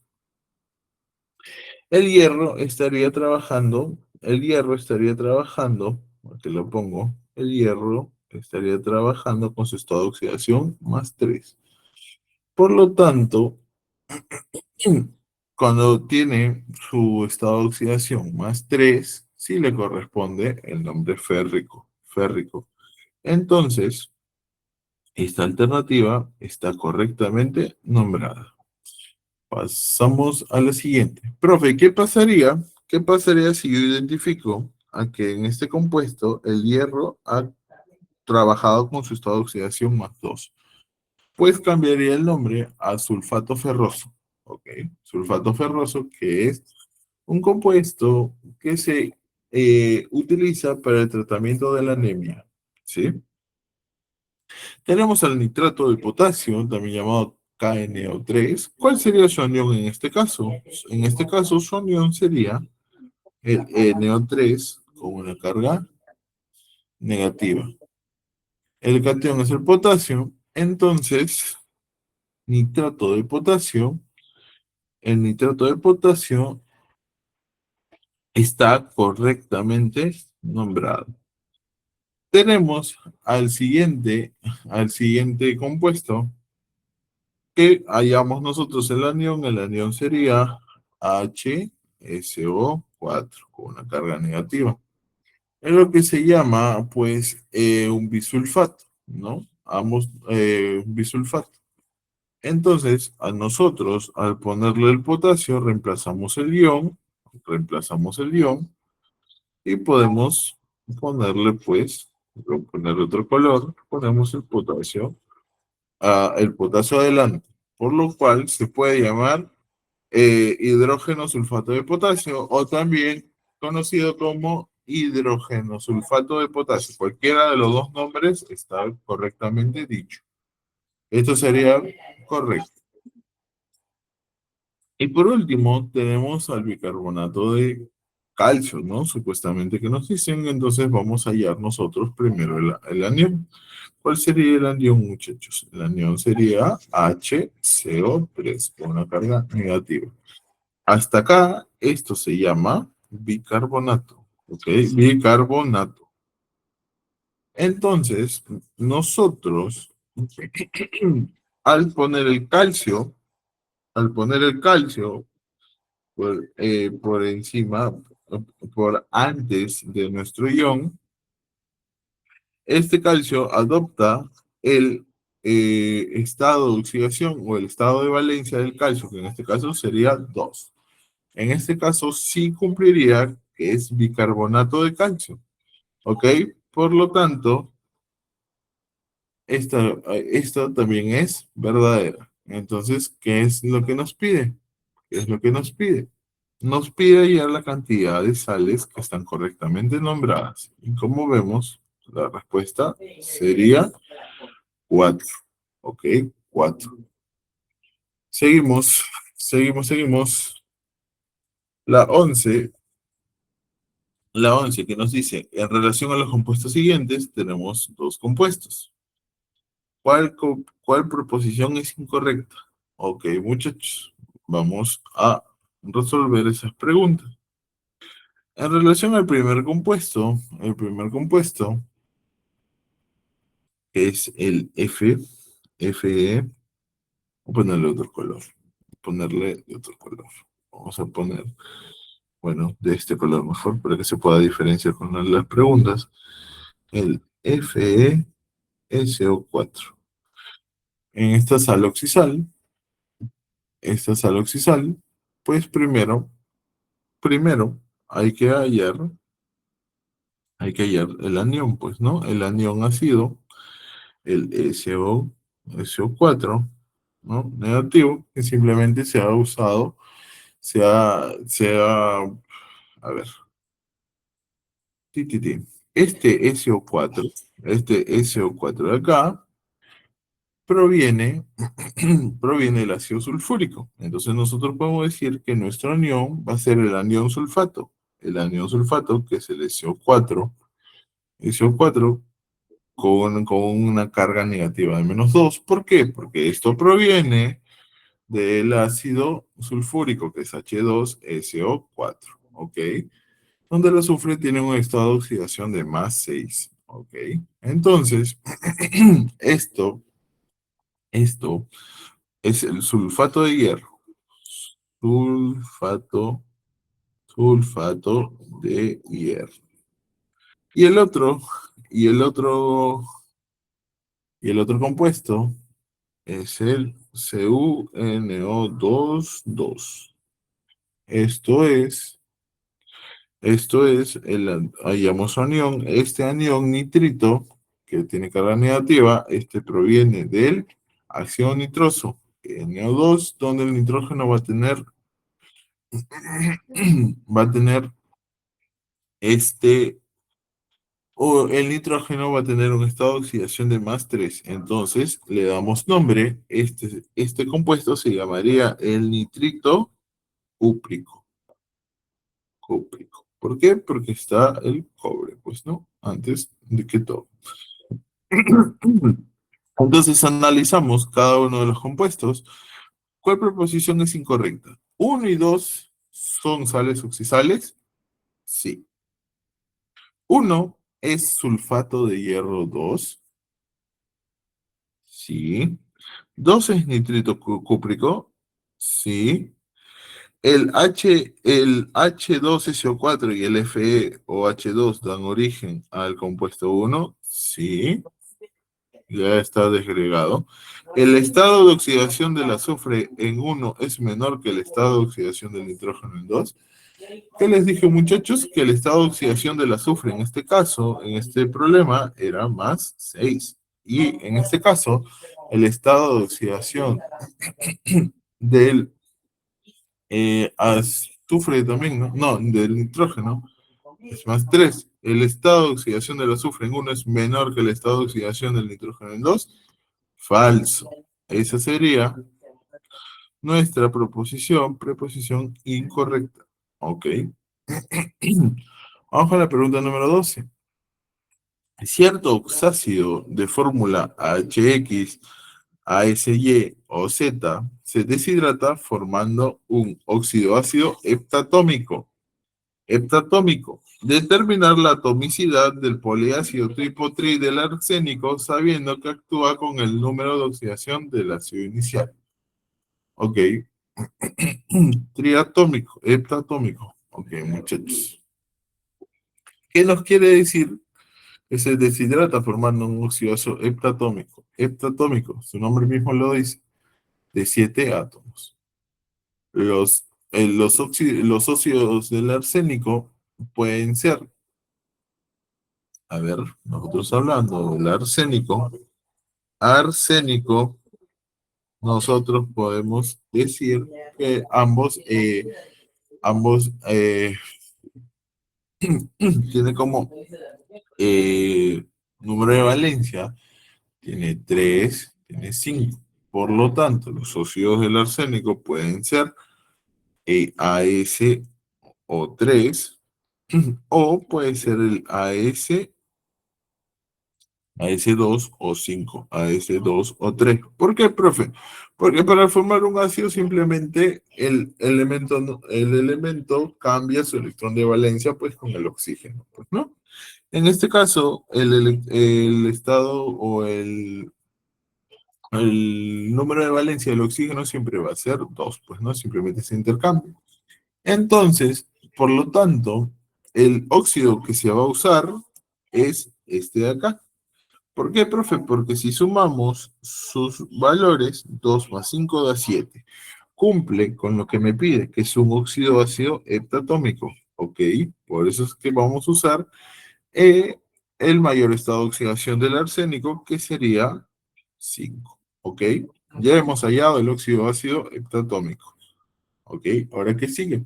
A: el hierro estaría trabajando, aquí lo pongo, el hierro estaría trabajando con su estado de oxidación más 3. Por lo tanto, cuando tiene su estado de oxidación más 3, sí le corresponde el nombre férrico, férrico. Entonces, esta alternativa está correctamente nombrada. Pasamos a la siguiente. Profe, ¿qué pasaría? ¿Qué pasaría si yo identifico a que en este compuesto el hierro ha trabajado con su estado de oxidación más 2? Pues cambiaría el nombre a sulfato ferroso. ¿Ok? Sulfato ferroso, que es un compuesto que se utiliza para el tratamiento de la anemia. ¿Sí? Tenemos al nitrato de potasio, también llamado KNO3. ¿Cuál sería su anión en este caso? En este caso, su anión sería el NO3 con una carga negativa. El cation es el potasio, entonces nitrato de potasio, el nitrato de potasio está correctamente nombrado. Tenemos al siguiente compuesto, que hallamos nosotros el anión sería HSO4 con una carga negativa. Es lo que se llama, pues, un bisulfato, ¿no? Ambos, bisulfato. Entonces, a nosotros, al ponerle el potasio, reemplazamos el ion y podemos ponerle, pues, ponerle otro color, ponemos el potasio adelante, por lo cual se puede llamar hidrógeno sulfato de potasio o también conocido como hidrógeno sulfato de potasio. Cualquiera de los dos nombres está correctamente dicho. Esto sería correcto. Y por último, tenemos al bicarbonato de calcio, ¿no? Supuestamente que nos dicen, entonces vamos a hallar nosotros primero el anión. ¿Cuál sería el anión, muchachos? El anión sería HCO3, con una carga negativa. Hasta acá, esto se llama bicarbonato. ¿Ok? Bicarbonato. Entonces, nosotros, al poner el calcio, por encima, por antes de nuestro ion, este calcio adopta el estado de oxidación o el estado de valencia del calcio, que en este caso sería 2. En este caso sí cumpliría que es bicarbonato de calcio. ¿Ok? Por lo tanto, esta también es verdadera. Entonces, ¿qué es lo que nos pide? ¿Qué es lo que nos pide? Nos pide hallar la cantidad de sales que están correctamente nombradas. Y como vemos, la respuesta sería 4. ¿Ok? 4. Seguimos. La 11, que nos dice, en relación a los compuestos siguientes, tenemos dos compuestos. ¿Cuál proposición es incorrecta? Ok, muchachos, vamos a resolver esas preguntas. En relación al primer compuesto, que es el Fe, voy a ponerle otro color. Vamos a poner, bueno, de este color mejor, para que se pueda diferenciar con las preguntas. El FeSO4. En esta sal oxisal, pues primero hay que hallar el anión, pues, ¿no? El anión ha sido el SO4, ¿no? Negativo, que simplemente se ha usado, a ver, ti, ti, ti. Este SO4, este SO4 de acá, proviene, proviene del ácido sulfúrico. Entonces nosotros podemos decir que nuestro anión va a ser el anión sulfato. El anión sulfato, que es el SO4 con una carga negativa de -2. ¿Por qué? Porque esto proviene del ácido sulfúrico, que es H2SO4, ¿ok? Donde el azufre tiene un estado de oxidación de +6, ¿ok? Entonces, esto es el sulfato de hierro. Sulfato, sulfato de hierro. Y el otro, y el otro, y el otro compuesto es el CuNO2. Esto es, hallamos anión, este anión nitrito, que tiene carga negativa, este proviene del ácido nitroso, NO2, donde el nitrógeno va a tener este, o el nitrógeno va a tener un estado de oxidación de +3. Entonces le damos nombre, este compuesto se llamaría el nitrito cúprico. ¿Por qué? Porque está el cobre, pues, ¿no? Antes de que todo. Entonces analizamos cada uno de los compuestos. ¿Cuál proposición es incorrecta? ¿1 y 2 son sales oxisales? Sí. 1 es sulfato de hierro 2. Sí. 2 es nitrito cúprico. Sí. El H2SO4 y el Fe o H2 dan origen al compuesto 1. Sí. Ya está desgregado. El estado de oxidación del azufre en 1 es menor que el estado de oxidación del nitrógeno en 2. ¿Qué les dije, muchachos? Que el estado de oxidación del azufre en este caso, en este problema, era +6. Y en este caso, el estado de oxidación del azufre también, ¿no? No, del nitrógeno es +3. El estado de oxidación del azufre en 1 es menor que el estado de oxidación del nitrógeno en 2. Falso. Esa sería nuestra preposición incorrecta. Ok. Vamos a la pregunta número 12. Cierto oxácido de fórmula HX, ASY o Z se deshidrata formando un óxido ácido heptatómico. Heptatómico. Determinar la atomicidad del poliácido tipo tri del arsénico sabiendo que actúa con el número de oxidación del ácido inicial. Ok. Triatómico, heptatómico. Ok, muchachos. ¿Qué nos quiere decir? Que se deshidrata formando un óxido heptatómico. Heptatómico, su nombre mismo lo dice, de 7 átomos. Los óxidos del arsénico pueden ser, a ver, nosotros hablando del arsénico, nosotros podemos decir que ambos tienen como eh, número de valencia, tiene 3, tiene 5. Por lo tanto, los óxidos del arsénico pueden ser AS o 3 o puede ser el AS2 o 5, AS2 o 3. ¿Por qué, profe? Porque para formar un ácido simplemente el elemento cambia su electrón de valencia pues con el oxígeno, pues, ¿no? En este caso, el estado o el número de valencia del oxígeno siempre va a ser 2, pues, ¿no? Simplemente se intercambia. Entonces, por lo tanto, el óxido que se va a usar es este de acá. ¿Por qué, profe? Porque si sumamos sus valores, 2 más 5 da 7. Cumple con lo que me pide, que es un óxido ácido heptatómico. ¿Ok? Por eso es que vamos a usar el mayor estado de oxidación del arsénico, que sería 5. ¿Ok? Ya hemos hallado el óxido ácido heptatómico. ¿Ok? Ahora, ¿qué sigue?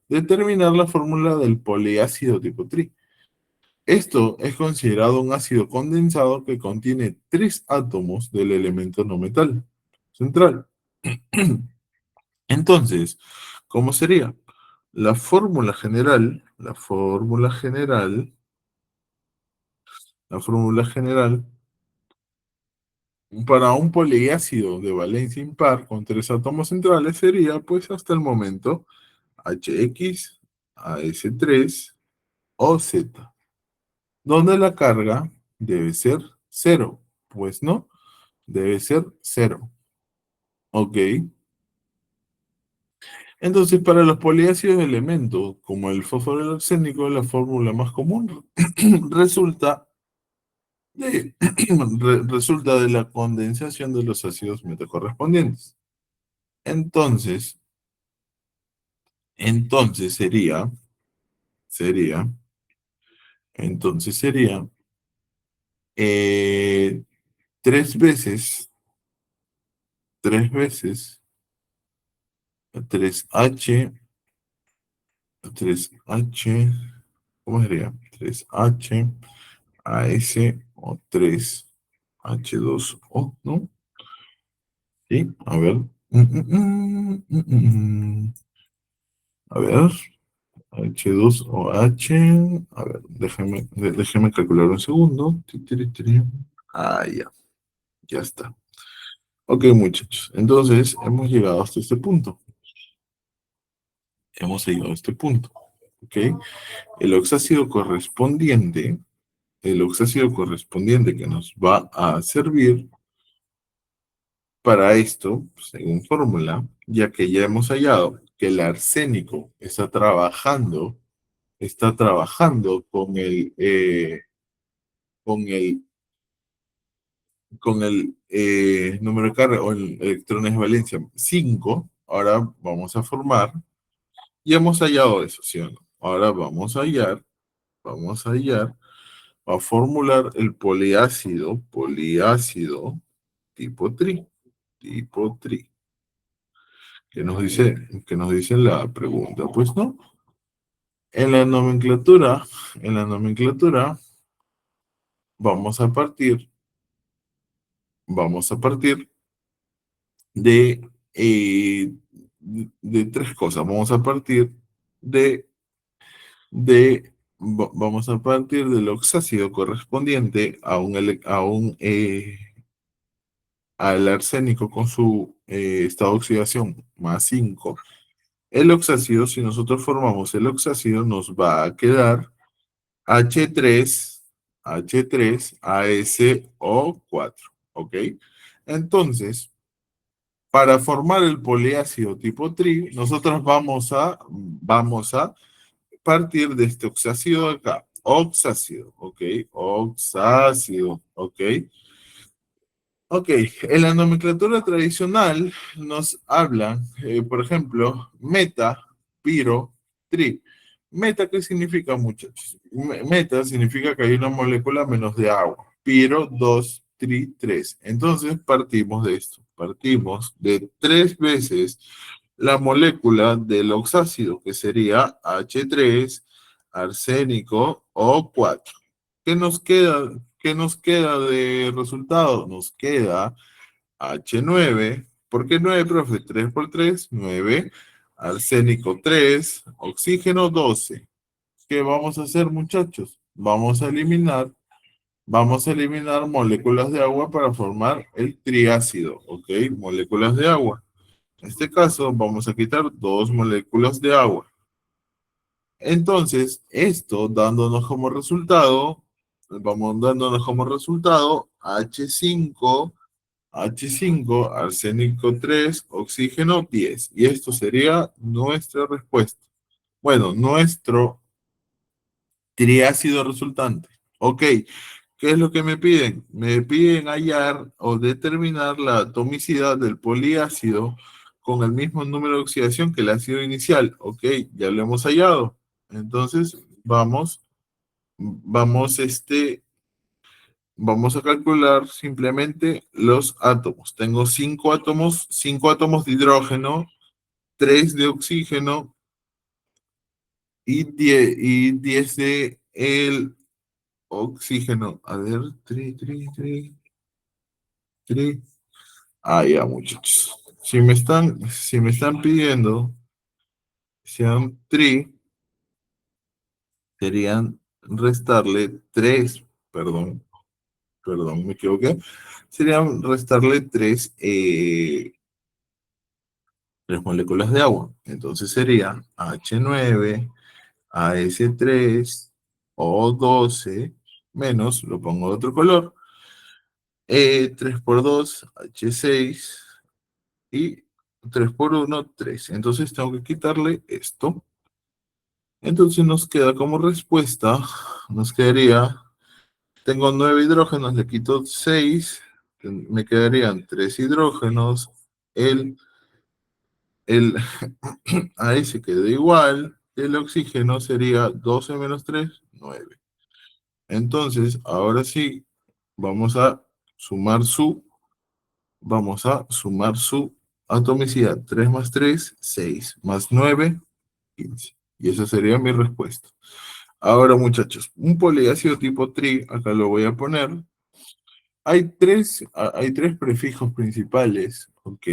A: Determinar la fórmula del poliácido tipo tri. Esto es considerado un ácido condensado que contiene 3 átomos del elemento no metal central. Entonces, ¿cómo sería? La fórmula general para un poliácido de valencia impar con 3 átomos centrales sería, pues hasta el momento, HX, AS3 o Z, donde la carga debe ser cero. Pues no, debe ser cero. Ok. Entonces, para los poliácidos de elementos, como el fósforo y el arsénico, la fórmula más común resulta resulta de la condensación de los ácidos metacorrespondientes. Entonces, entonces sería, sería eh, tres veces, tres veces, 3H, 3H, ¿cómo sería? 3H, AS o 3H2O, ¿no? Sí, a ver. A ver, H2OH. A ver, déjeme calcular un segundo. Ah, ya está. Ok, muchachos. Entonces, hemos llegado hasta este punto. Hemos llegado a este punto. ¿Ok? El oxácido correspondiente, el oxácido correspondiente que nos va a servir para esto, según fórmula, ya que ya hemos hallado que el arsénico está trabajando con el, con el número de carga o el electrones de valencia 5. Ahora vamos a formar, y hemos hallado eso, ¿sí o no? Ahora vamos a hallar, a formular el poliácido tipo tri, que nos dice la pregunta, pues no. En la nomenclatura, en la nomenclatura, vamos a partir, vamos a partir de, eh, de tres cosas. Vamos a partir de, vamos a partir del oxácido correspondiente al arsénico con su estado de oxidación más 5. El oxácido, si nosotros formamos el oxácido, nos va a quedar H3, ASO4, ¿ok? Entonces, para formar el poliácido tipo tri, nosotros vamos a partir de este oxácido de acá. Oxácido, ¿ok? Oxácido, ¿ok? Ok, en la nomenclatura tradicional nos hablan, por ejemplo, meta, piro, tri. Meta, ¿qué significa, muchachos? Meta significa que hay una molécula menos de agua. Piro, 2, tri, 3. Entonces partimos de esto. Partimos de 3 veces la molécula del oxácido, que sería H3, arsénico O4. ¿Qué nos queda? ¿Qué nos queda de resultado? Nos queda H9. ¿Por qué 9, profe? 3 por 3, 9. Arsénico 3, oxígeno 12. ¿Qué vamos a hacer, muchachos? Vamos a eliminar moléculas de agua para formar el triácido, ¿ok? Moléculas de agua. En este caso, vamos a quitar 2 moléculas de agua. Entonces, esto vamos dándonos como resultado H5, arsénico 3, oxígeno 10. Y esto sería nuestra respuesta. Bueno, nuestro triácido resultante. Ok, ¿qué es lo que me piden? Me piden hallar o determinar la atomicidad del poliácido con el mismo número de oxidación que el ácido inicial. Ok, ya lo hemos hallado. Entonces, vamos a calcular simplemente los átomos. Tengo 5 átomos de hidrógeno, 3 de oxígeno y 10 de el oxígeno. A ver, tri. Ah, ya, muchachos. Si me están pidiendo, sean tri, serían restarle 3, perdón, me equivoqué. Serían restarle 3 moléculas de agua. Entonces sería H9, AS3, O12, menos, lo pongo de otro color, 3 por 2, H6, y 3 por 1, 3. Entonces tengo que quitarle esto. Entonces nos queda como respuesta, nos quedaría, tengo 9 hidrógenos, le quito 6, me quedarían 3 hidrógenos, el a ese quedó igual, el oxígeno sería 12 menos 3, 9. Entonces, ahora sí, vamos a sumar su, vamos a sumar su atomicidad. 3 más 3, 6, más 9, 15. Y esa sería mi respuesta. Ahora, muchachos, un poliácido tipo tri, acá lo voy a poner. Hay tres prefijos principales, ¿ok?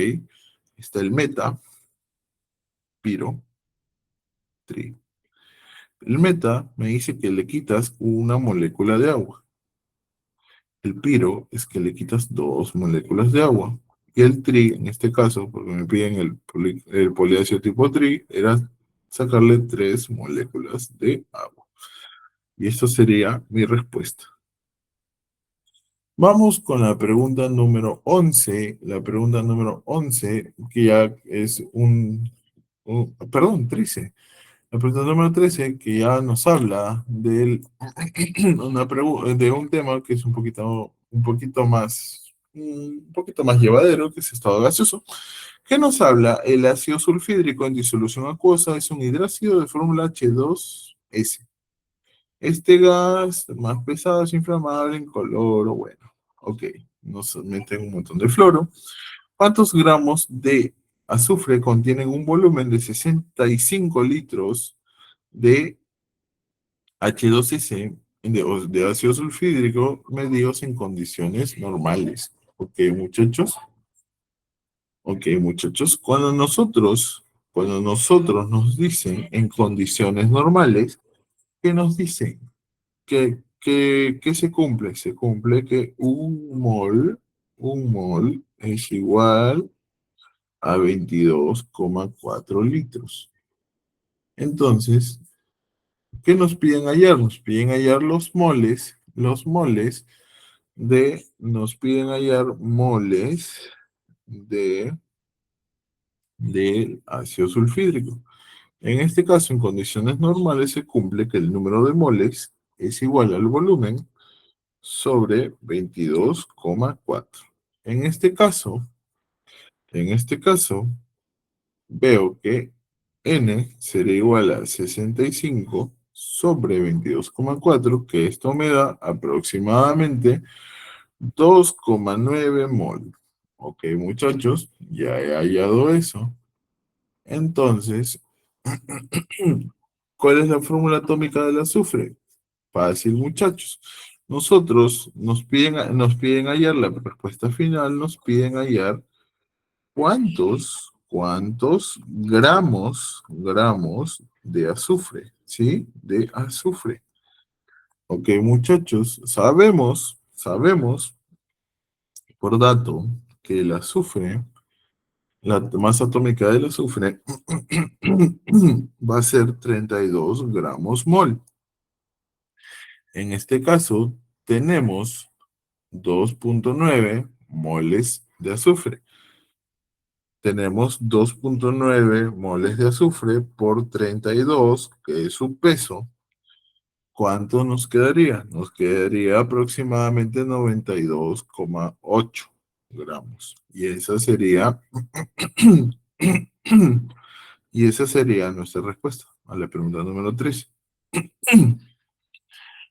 A: Está el meta, piro, tri. El meta me dice que le quitas una molécula de agua. El piro es que le quitas 2 moléculas de agua. Y el tri, en este caso, porque me piden el poliácido tipo tri, era sacarle 3 moléculas de agua. Y esto sería mi respuesta. Vamos con la pregunta número 11. La pregunta número 11, que ya es perdón, 13. La pregunta número 13, que ya nos habla de un tema que es un poquito más llevadero, que es estado gaseoso, que nos habla el ácido sulfídrico en disolución acuosa es un hidrácido de fórmula H2S. Este gas más pesado es inflamable, incoloro, bueno, ok, nos meten un montón de floro. ¿Cuántos gramos de azufre contienen un volumen de 65 litros de H2S, de ácido sulfídrico, medidos en condiciones normales? Ok, muchachos, cuando nosotros nos dicen en condiciones normales, ¿Qué nos dice? ¿Qué se cumple? Se cumple que un mol es igual a 22,4 litros. Entonces, ¿qué nos piden hallar? Nos piden hallar nos piden hallar moles de ácido sulfídrico. En este caso, en condiciones normales, se cumple que el número de moles es igual al volumen sobre 22,4. En este caso, en este caso, veo que N será igual a 65 sobre 22,4, que esto me da aproximadamente 2,9 mol. Ok, muchachos, ya he hallado eso. Entonces, ¿cuál es la fórmula atómica del azufre? Fácil, muchachos. Nos piden hallar la respuesta final, nos piden hallar cuántos gramos de azufre, ¿sí? De azufre. Ok, muchachos, sabemos por dato que el azufre, la masa atómica del azufre, va a ser 32 gramos mol. En este caso, tenemos 2,9 moles de azufre. Tenemos 2,9 moles de azufre por 32, que es su peso. ¿Cuánto nos quedaría? Nos quedaría aproximadamente 92,8 gramos. Y esa sería nuestra respuesta a la pregunta número 3.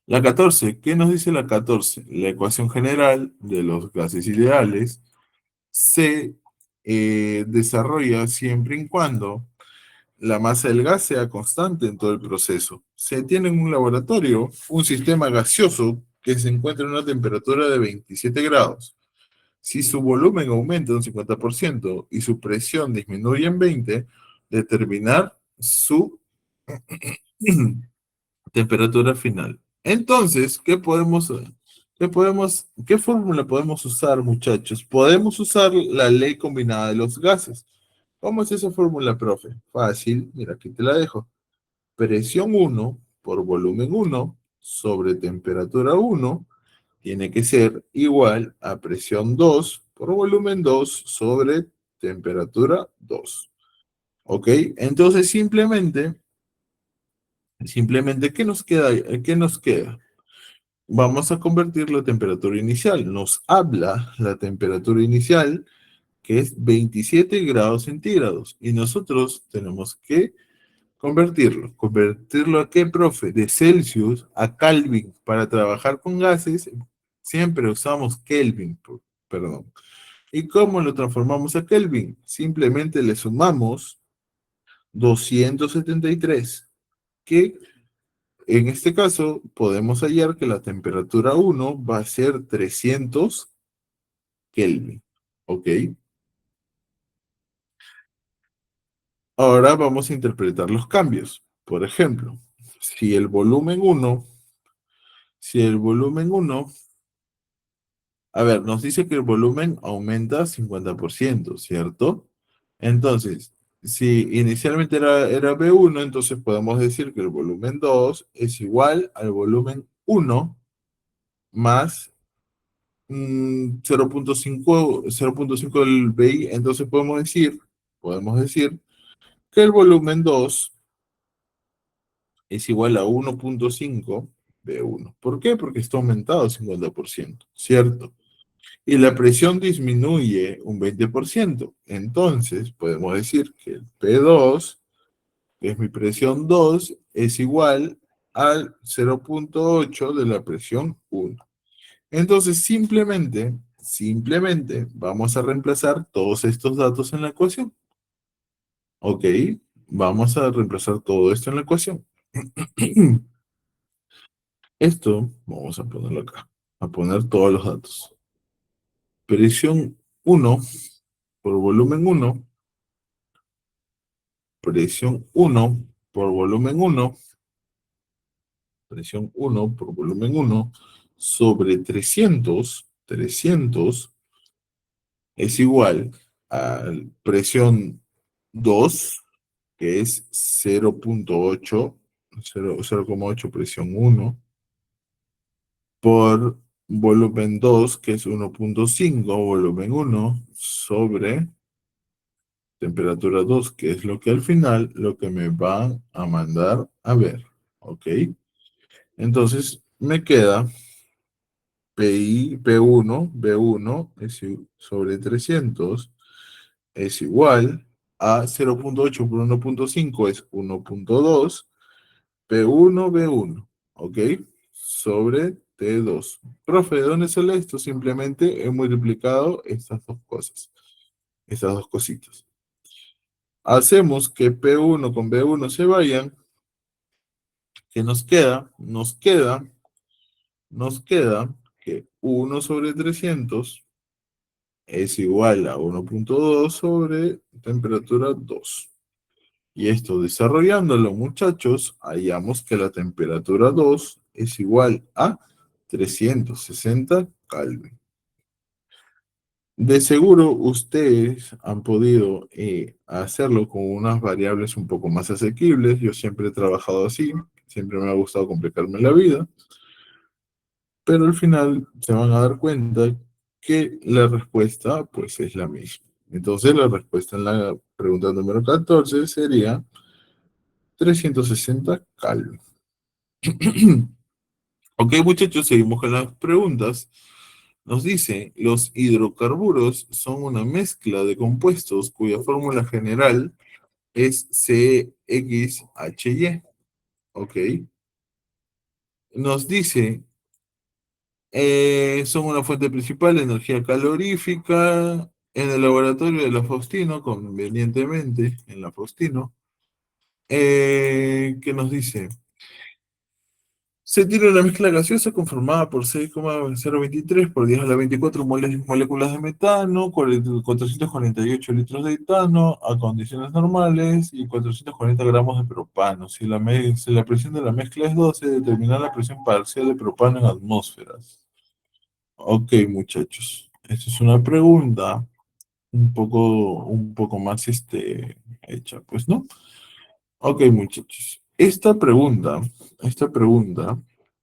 A: La 14, ¿qué nos dice la 14? La ecuación general de los gases ideales se desarrolla siempre y cuando la masa del gas sea constante en todo el proceso. Se tiene en un laboratorio un sistema gaseoso que se encuentra en una temperatura de 27 grados. Si su volumen aumenta un 50% y su presión disminuye en 20, determinar su temperatura final. Entonces, ¿qué fórmula podemos usar, muchachos? Podemos usar la ley combinada de los gases. ¿Cómo es esa fórmula, profe? Fácil, mira, aquí te la dejo. Presión 1 por volumen 1 sobre temperatura 1 tiene que ser igual a presión 2 por volumen 2 sobre temperatura 2. ¿Ok? Entonces, simplemente, ¿qué nos queda? ¿Qué nos queda? Vamos a convertir la temperatura inicial. Nos habla la temperatura inicial, que es 27 grados centígrados. Y nosotros tenemos que convertirlo. ¿Convertirlo a qué, profe? De Celsius a Kelvin. Para trabajar con gases, siempre usamos Kelvin, perdón. ¿Y cómo lo transformamos a Kelvin? Simplemente le sumamos 273, que en este caso podemos hallar que la temperatura 1 va a ser 300 Kelvin. ¿Ok? Ahora vamos a interpretar los cambios. Por ejemplo, si el volumen uno, si el volumen uno, a ver, nos dice que el volumen aumenta 50%, ¿cierto? Entonces, si inicialmente era B1, entonces podemos decir que el volumen 2 es igual al volumen uno más 0,5 del BI. Entonces podemos decir que el volumen 2 es igual a 1,5 B1. ¿Por qué? Porque está aumentado 50%, ¿cierto? Y la presión disminuye un 20%. Entonces, podemos decir que el P2, que es mi presión 2, es igual al 0,8 de la presión 1. Entonces, simplemente vamos a reemplazar todos estos datos en la ecuación. ¿Ok? Vamos a reemplazar todo esto en la ecuación. Esto, vamos a ponerlo acá, a poner todos los datos. Presión 1 por volumen 1, presión 1 por volumen 1 presión uno por volumen uno sobre 300 es igual a presión 2 que es 0.8, 0,8 presión uno por volumen 2 que es 1.5 volumen uno sobre temperatura 2 que es lo que al final, lo que me van a mandar a ver, ¿ok? Entonces, me queda B1 sobre 300 es igual a 0.8 por 1.5 es 1.2 P1, ¿ok? Sobre T2. Profe, ¿de dónde sale esto? Simplemente he multiplicado estas dos cosas, estas dos cositas. Hacemos que P1 con B1 se vayan. ¿Qué nos queda? Nos queda que 1 sobre 300 es igual a 1.2 sobre temperatura 2. Y esto desarrollándolo, muchachos, hallamos que la temperatura 2 es igual a 360 Kelvin. De seguro ustedes han podido hacerlo con unas variables un poco más asequibles. Yo siempre he trabajado así, siempre me ha gustado complicarme la vida, pero al final se van a dar cuenta que la respuesta pues es la misma. Entonces la respuesta en la pregunta número 14 sería 360 Kelvin. Ok, muchachos, seguimos con las preguntas. Nos dice, los hidrocarburos son una mezcla de compuestos cuya fórmula general es CXHY. Ok. Nos dice, son una fuente principal de energía calorífica en el laboratorio de la Faustino, convenientemente en la Faustino. ¿Qué nos dice? Se tiene una mezcla gaseosa conformada por 6,023 por 10 a la 24 moléculas de metano, 448 litros de etano a condiciones normales y 440 gramos de propano. Si la presión de la mezcla es 12, determinar la presión parcial de propano en atmósferas. Ok, muchachos. Esta es una pregunta un poco más hecha, pues, ¿no? Ok, muchachos. Esta pregunta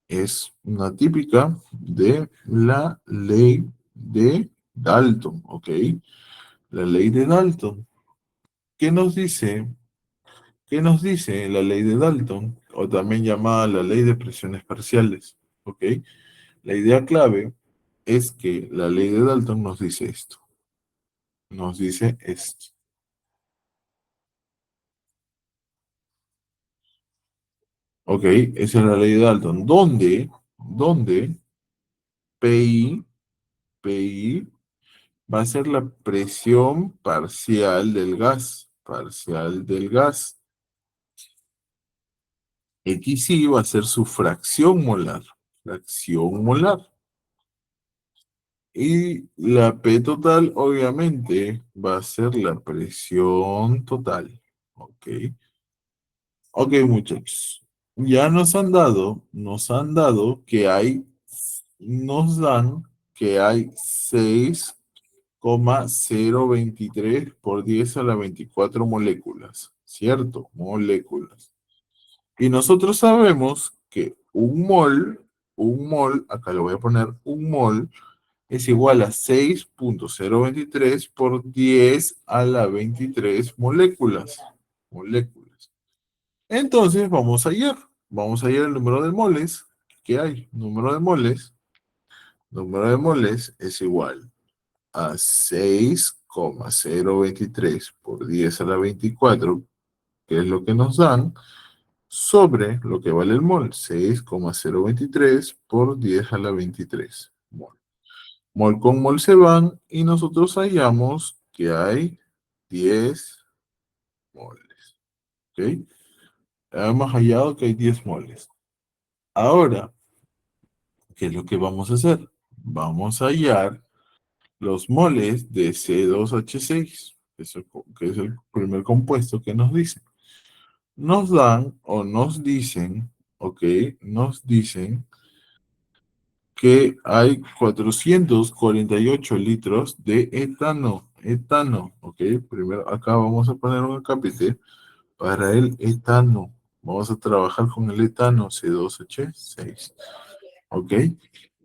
A: es una típica de la ley de Dalton, ¿ok? La ley de Dalton. ¿Qué nos dice? ¿Qué nos dice la ley de Dalton? O también llamada la ley de presiones parciales, ¿ok? La idea clave es que la ley de Dalton nos dice esto. Nos dice esto. ¿Ok? Esa es la ley de Dalton. ¿Dónde PI va a ser la presión parcial del gas. XY va a ser su fracción molar. Y la P total, obviamente, va a ser la presión total. ¿Ok? Ok, muchachos. Ya nos dan que hay 6,023 por 10 a la 24 moléculas, ¿cierto? Moléculas. Y nosotros sabemos que un mol, acá le voy a poner un mol, es igual a 6,023 por 10 a la 23 moléculas. Moléculas. Entonces vamos a hallar el número de moles que hay. Número de moles es igual a 6,023 por 10 a la 24, que es lo que nos dan, sobre lo que vale el mol, 6,023 por 10 a la 23 mol. Mol con mol se van y nosotros hallamos que hay 10 moles. ¿Ok? Hemos hallado que hay 10 moles. Ahora, ¿qué es lo que vamos a hacer? Vamos a hallar los moles de C2H6, que es el primer compuesto que nos dice. Nos dan ¿ok? Nos dicen que hay 448 litros de etano. Etano, ¿ok? Primero acá vamos a poner un acápite para el etano. Vamos a trabajar con el etano C2H6, ¿ok?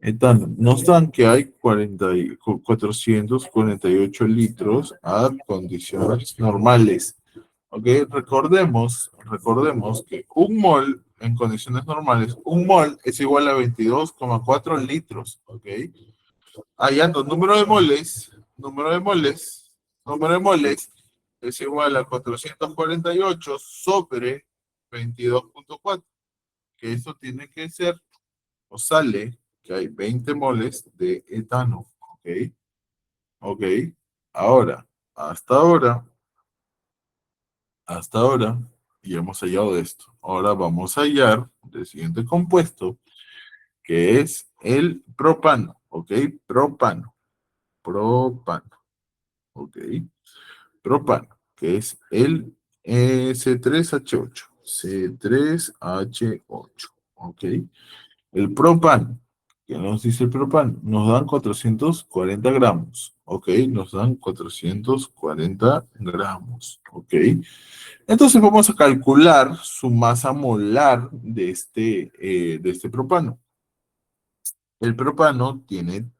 A: Etano. Nos dan que hay 448 litros a condiciones normales. ¿Ok? Recordemos que un mol en condiciones normales, un mol es igual a 22,4 litros. ¿Ok? Hallando número de moles es igual a 448 sobre 22,4, que eso tiene que ser, o sale, que hay 20 moles de etano. ¿Ok? ¿Ok? Ahora, hasta ahora, hasta ahora, y hemos hallado esto. Ahora vamos a hallar el siguiente compuesto, que es el propano, ¿ok? Propano, propano, ¿ok? Propano, que es el C3H8, C3H8, ¿ok? El propano, ¿qué nos dice el propano? Nos dan 440 gramos, ¿ok? Nos dan 440 gramos, ¿ok? Entonces vamos a calcular su masa molar de este propano. El propano tiene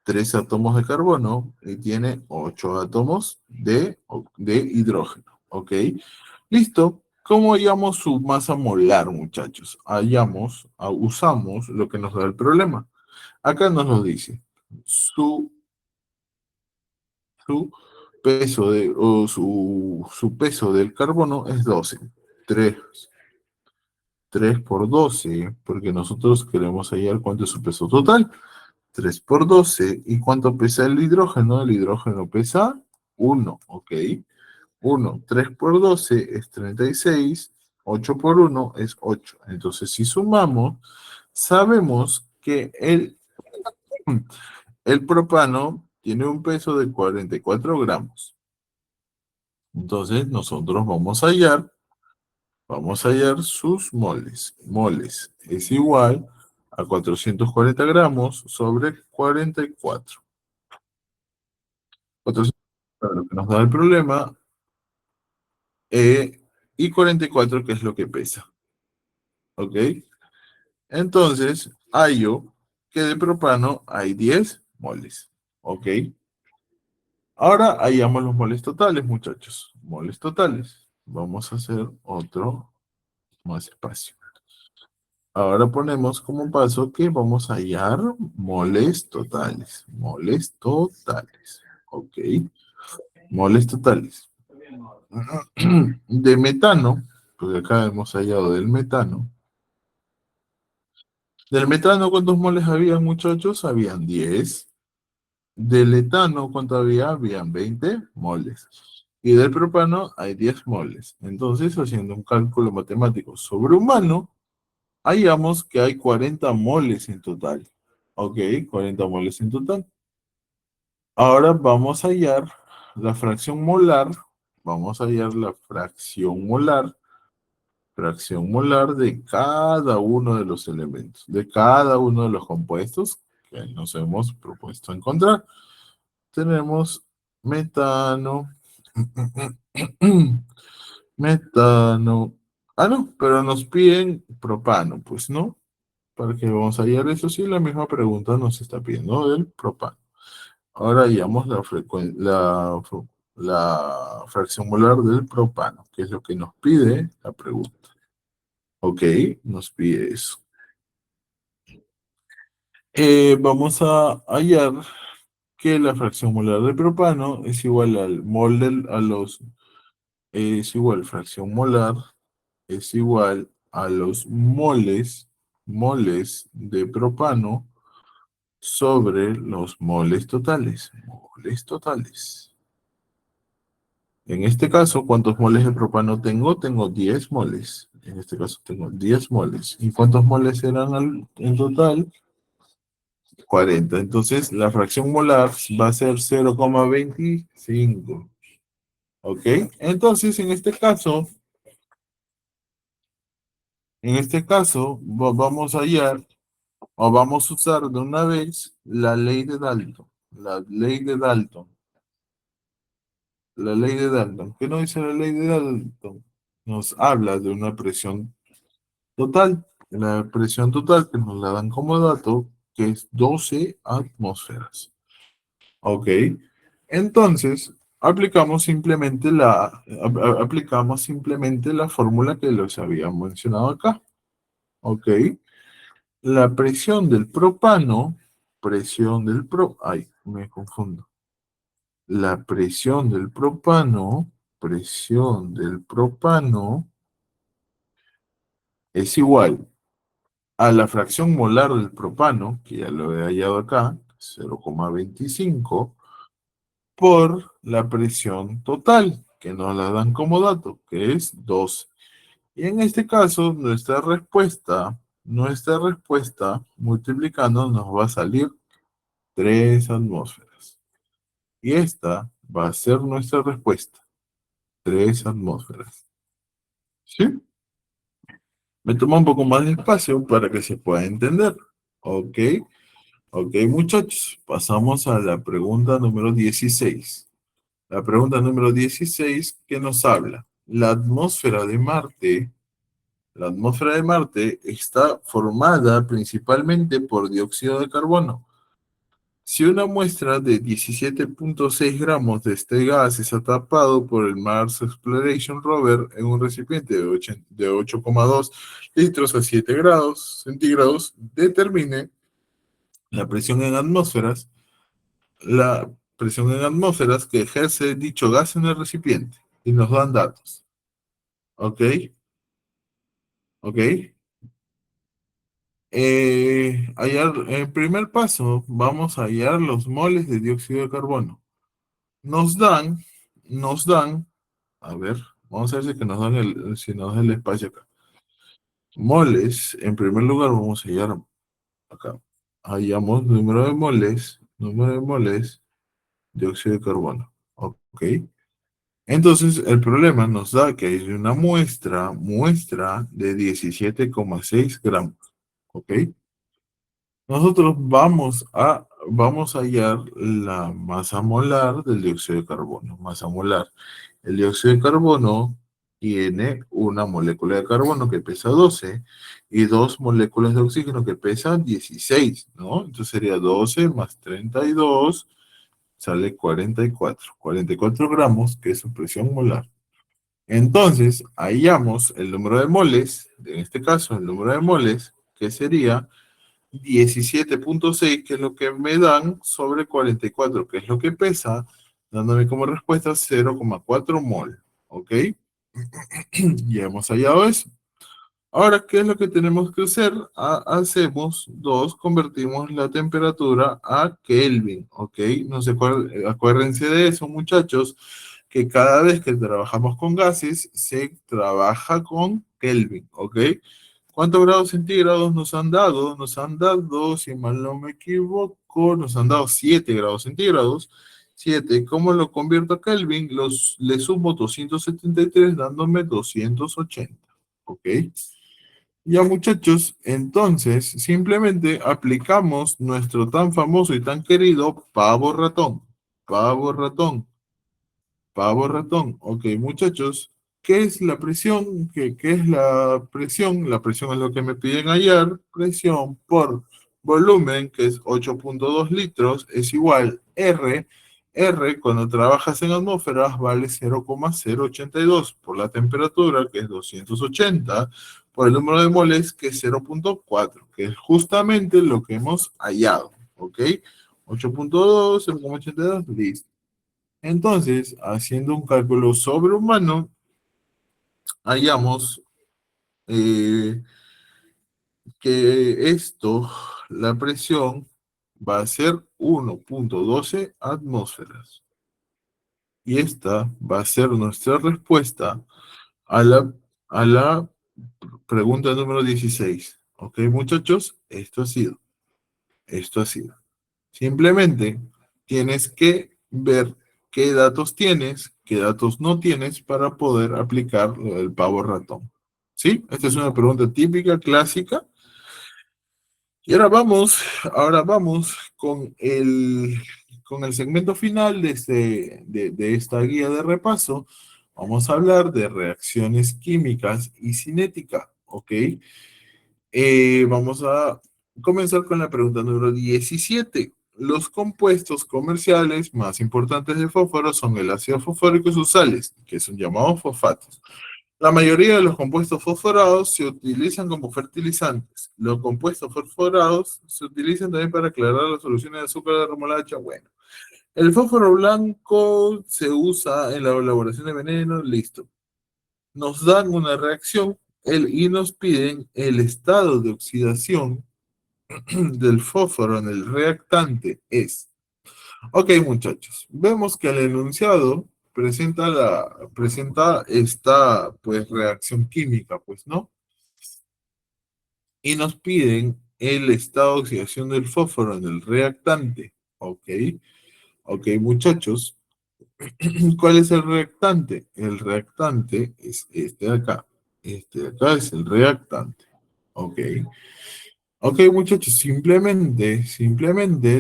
A: 3 átomos de carbono y tiene 8 átomos de hidrógeno. ¿Ok? Listo. ¿Cómo hallamos su masa molar, muchachos? Usamos lo que nos da el problema. Acá nos lo dice. Su, su su peso del carbono es 12. 3 3 por 12, porque nosotros queremos hallar cuánto es su peso total. 3 por 12. ¿Y cuánto pesa el hidrógeno? El hidrógeno pesa 1, ¿ok? 1. 3 por 12 es 36. 8 por 1 es 8. Entonces, si sumamos, sabemos que el propano tiene un peso de 44 gramos. Entonces, nosotros vamos a hallar sus moles. Moles es igual a 440 gramos sobre 44. 400, lo que nos da el problema, y 44, que es lo que pesa. ¿Ok? Entonces, hallo que de propano hay 10 moles. ¿Ok? Ahora hallamos los moles totales, muchachos. Moles totales. Vamos a hacer otro más espacio. Ahora ponemos como paso que vamos a hallar moles totales. Moles totales. ¿Ok? Moles totales. De metano, porque acá hemos hallado del metano. Del metano, ¿cuántos moles habían, muchachos? Habían 10. Del etano, ¿cuánto había? Habían 20 moles. Y del propano hay 10 moles. Entonces, haciendo un cálculo matemático sobrehumano, hallamos que hay 40 moles en total. ¿Ok? 40 moles en total. Ahora vamos a hallar la fracción molar. Vamos a hallar la fracción molar de cada uno de los elementos, de cada uno de los compuestos que nos hemos propuesto encontrar. Tenemos metano, metano. Ah, no, pero nos piden propano, pues no. ¿Para qué vamos a hallar eso? Sí, la misma pregunta nos está pidiendo del propano. Ahora hallamos la fracción molar del propano, que es lo que nos pide la pregunta. Ok, nos pide eso. Vamos a hallar que la fracción molar de propano es igual al mol es igual, fracción molar es igual a los moles de propano sobre los moles totales. Moles totales. En este caso, ¿cuántos moles de propano tengo? Tengo 10 moles. En este caso tengo 10 moles. ¿Y cuántos moles eran en total? 40. Entonces, la fracción molar va a ser 0,25. ¿Ok? Entonces, en este caso, En este caso, vamos a hallar o vamos a usar de una vez la ley de Dalton. La ley de Dalton. La ley de Dalton. ¿Qué nos dice la ley de Dalton? Nos habla de una presión total. La presión total que nos la dan como dato, que es 12 atmósferas. ¿Ok? Entonces, aplicamos simplemente la fórmula que les había mencionado acá. ¿Ok? La ay, me confundo. La presión del propano es igual a la fracción molar del propano, que ya lo he hallado acá, 0,25, por la presión total, que nos la dan como dato, que es 12. Y en este caso, nuestra respuesta multiplicando nos va a salir 3 atmósferas. Y esta va a ser nuestra respuesta, 3 atmósferas. ¿Sí? Me toma un poco más de espacio para que se pueda entender. ¿Ok? Ok, muchachos, pasamos a la pregunta número 16. La pregunta número 16 que nos habla. La atmósfera de Marte está formada principalmente por dióxido de carbono. Si una muestra de 17,6 gramos de este gas es atrapado por el Mars Exploration Rover en un recipiente de 8,2 litros a 7 grados centígrados, determine la presión en atmósferas, la presión en atmósferas que ejerce dicho gas en el recipiente. Y nos dan datos. ¿Ok? ¿Ok? En primer paso, vamos a hallar los moles de dióxido de carbono. Nos dan, nos dan, a ver, vamos a ver si nos dan el espacio acá. Moles, en primer lugar vamos a hallar acá. Hallamos número de moles, dióxido de carbono. ¿Ok? Entonces, el problema nos da que hay una muestra de 17,6 gramos. ¿Ok? Nosotros vamos a hallar la masa molar del dióxido de carbono. Masa molar. El dióxido de carbono tiene una molécula de carbono que pesa 12 y dos moléculas de oxígeno que pesan 16, ¿no? Entonces sería 12 más 32, sale 44 gramos, que es su presión molar. Entonces, hallamos el número de moles, en este caso el número de moles, que sería 17,6, que es lo que me dan, sobre 44, que es lo que pesa, dándome como respuesta 0,4 mol. ¿Ok? Ya hemos hallado eso. Ahora, ¿qué es lo que tenemos que hacer? Convertimos la temperatura a Kelvin, ¿ok? No se acuérdense de eso, muchachos, que cada vez que trabajamos con gases, se trabaja con Kelvin, ¿ok? ¿Cuántos grados centígrados nos han dado? Nos han dado, si mal no me equivoco, nos han dado 7 grados centígrados. 7. ¿Cómo lo convierto a Kelvin? Le sumo 273 dándome 280. ¿Ok? Ya muchachos, entonces simplemente aplicamos nuestro tan famoso y tan querido pavo ratón. Pavo ratón. Pavo ratón. Ok, muchachos, ¿qué es la presión? ¿Qué es la presión? La presión es lo que me piden hallar. Presión por volumen, que es 8,2 litros, es igual R. R, cuando trabajas en atmósferas, vale 0,082 por la temperatura, que es 280, por el número de moles, que es 0,4, que es justamente lo que hemos hallado. ¿Ok? 8,2, 0,82, listo. Entonces, haciendo un cálculo sobrehumano, hallamos eh, que la presión, va a ser 1,12 atmósferas. Y esta va a ser nuestra respuesta a la pregunta número 16. ¿Ok, muchachos? Esto ha sido. Simplemente tienes que ver qué datos tienes, qué datos no tienes para poder aplicar lo del pavo ratón. ¿Sí? Esta es una pregunta típica, clásica. Y ahora vamos con el segmento final de esta guía de repaso. Vamos a hablar de reacciones químicas y cinética, ¿ok? Vamos a comenzar con la pregunta número 17. Los compuestos comerciales más importantes de fósforo son el ácido fosfórico y sus sales, que son llamados fosfatos. La mayoría de los compuestos fosforados se utilizan como fertilizantes. Los compuestos fosforados se utilizan también para aclarar las soluciones de azúcar de remolacha. Bueno, el fósforo blanco se usa en la elaboración de veneno, listo. Nos dan una reacción y nos piden el estado de oxidación del fósforo en el reactante es. Ok, muchachos, vemos que el enunciado presenta esta pues reacción química, pues, ¿no? Y nos piden el estado de oxidación del fósforo en el reactante. Ok, ok, muchachos, ¿cuál es el reactante? El reactante es este de acá. Este de acá es el reactante. Ok. Ok, muchachos, simplemente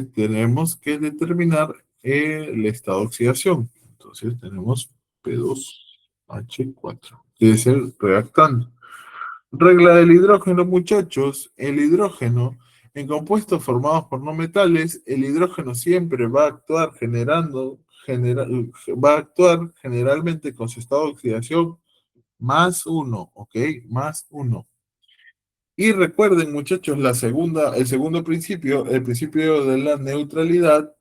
A: tenemos que determinar el estado de oxidación. Entonces tenemos P2H4, que es el reactante. Regla del hidrógeno, muchachos. El hidrógeno, en compuestos formados por no metales, el hidrógeno siempre va a actuar va a actuar generalmente con su estado de oxidación más uno, ¿ok? Más uno. Y recuerden, muchachos, el segundo principio, el principio de la neutralidad,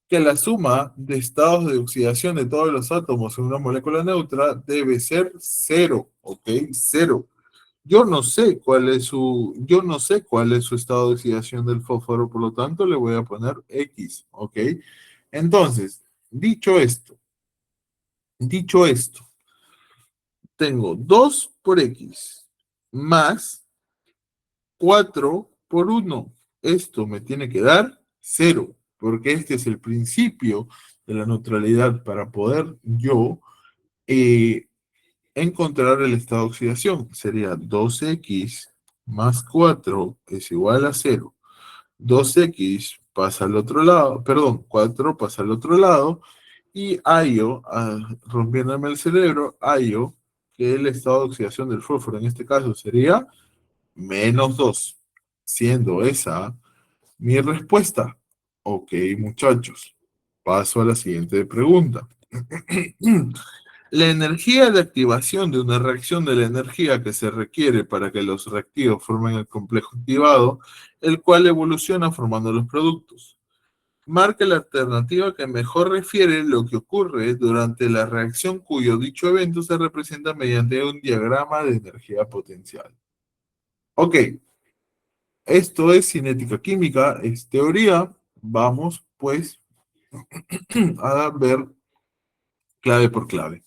A: que la suma de estados de oxidación de todos los átomos en una molécula neutra debe ser cero, ¿ok? Cero. Yo no sé cuál es su estado de oxidación del fósforo, por lo tanto le voy a poner X, ¿ok? Entonces, dicho esto, tengo 2 por X más 4 por uno. Esto me tiene que dar cero, porque este es el principio de la neutralidad para poder yo eh, encontrar el estado de oxidación. Sería 2x más 4 es igual a cero. 2x pasa al otro lado, perdón, 4 pasa al otro lado, y hallo, rompiéndome el cerebro, hallo que el estado de oxidación del fósforo en este caso sería menos 2, siendo esa mi respuesta. Ok, muchachos, paso a la siguiente pregunta. La energía de activación de una reacción de la energía que se requiere para que los reactivos formen el complejo activado, el cual evoluciona formando los productos. Marca la alternativa que mejor refiere lo que ocurre durante la reacción cuyo dicho evento se representa mediante un diagrama de energía potencial. Ok, esto es cinética química, es teoría. Vamos pues a ver clave por clave.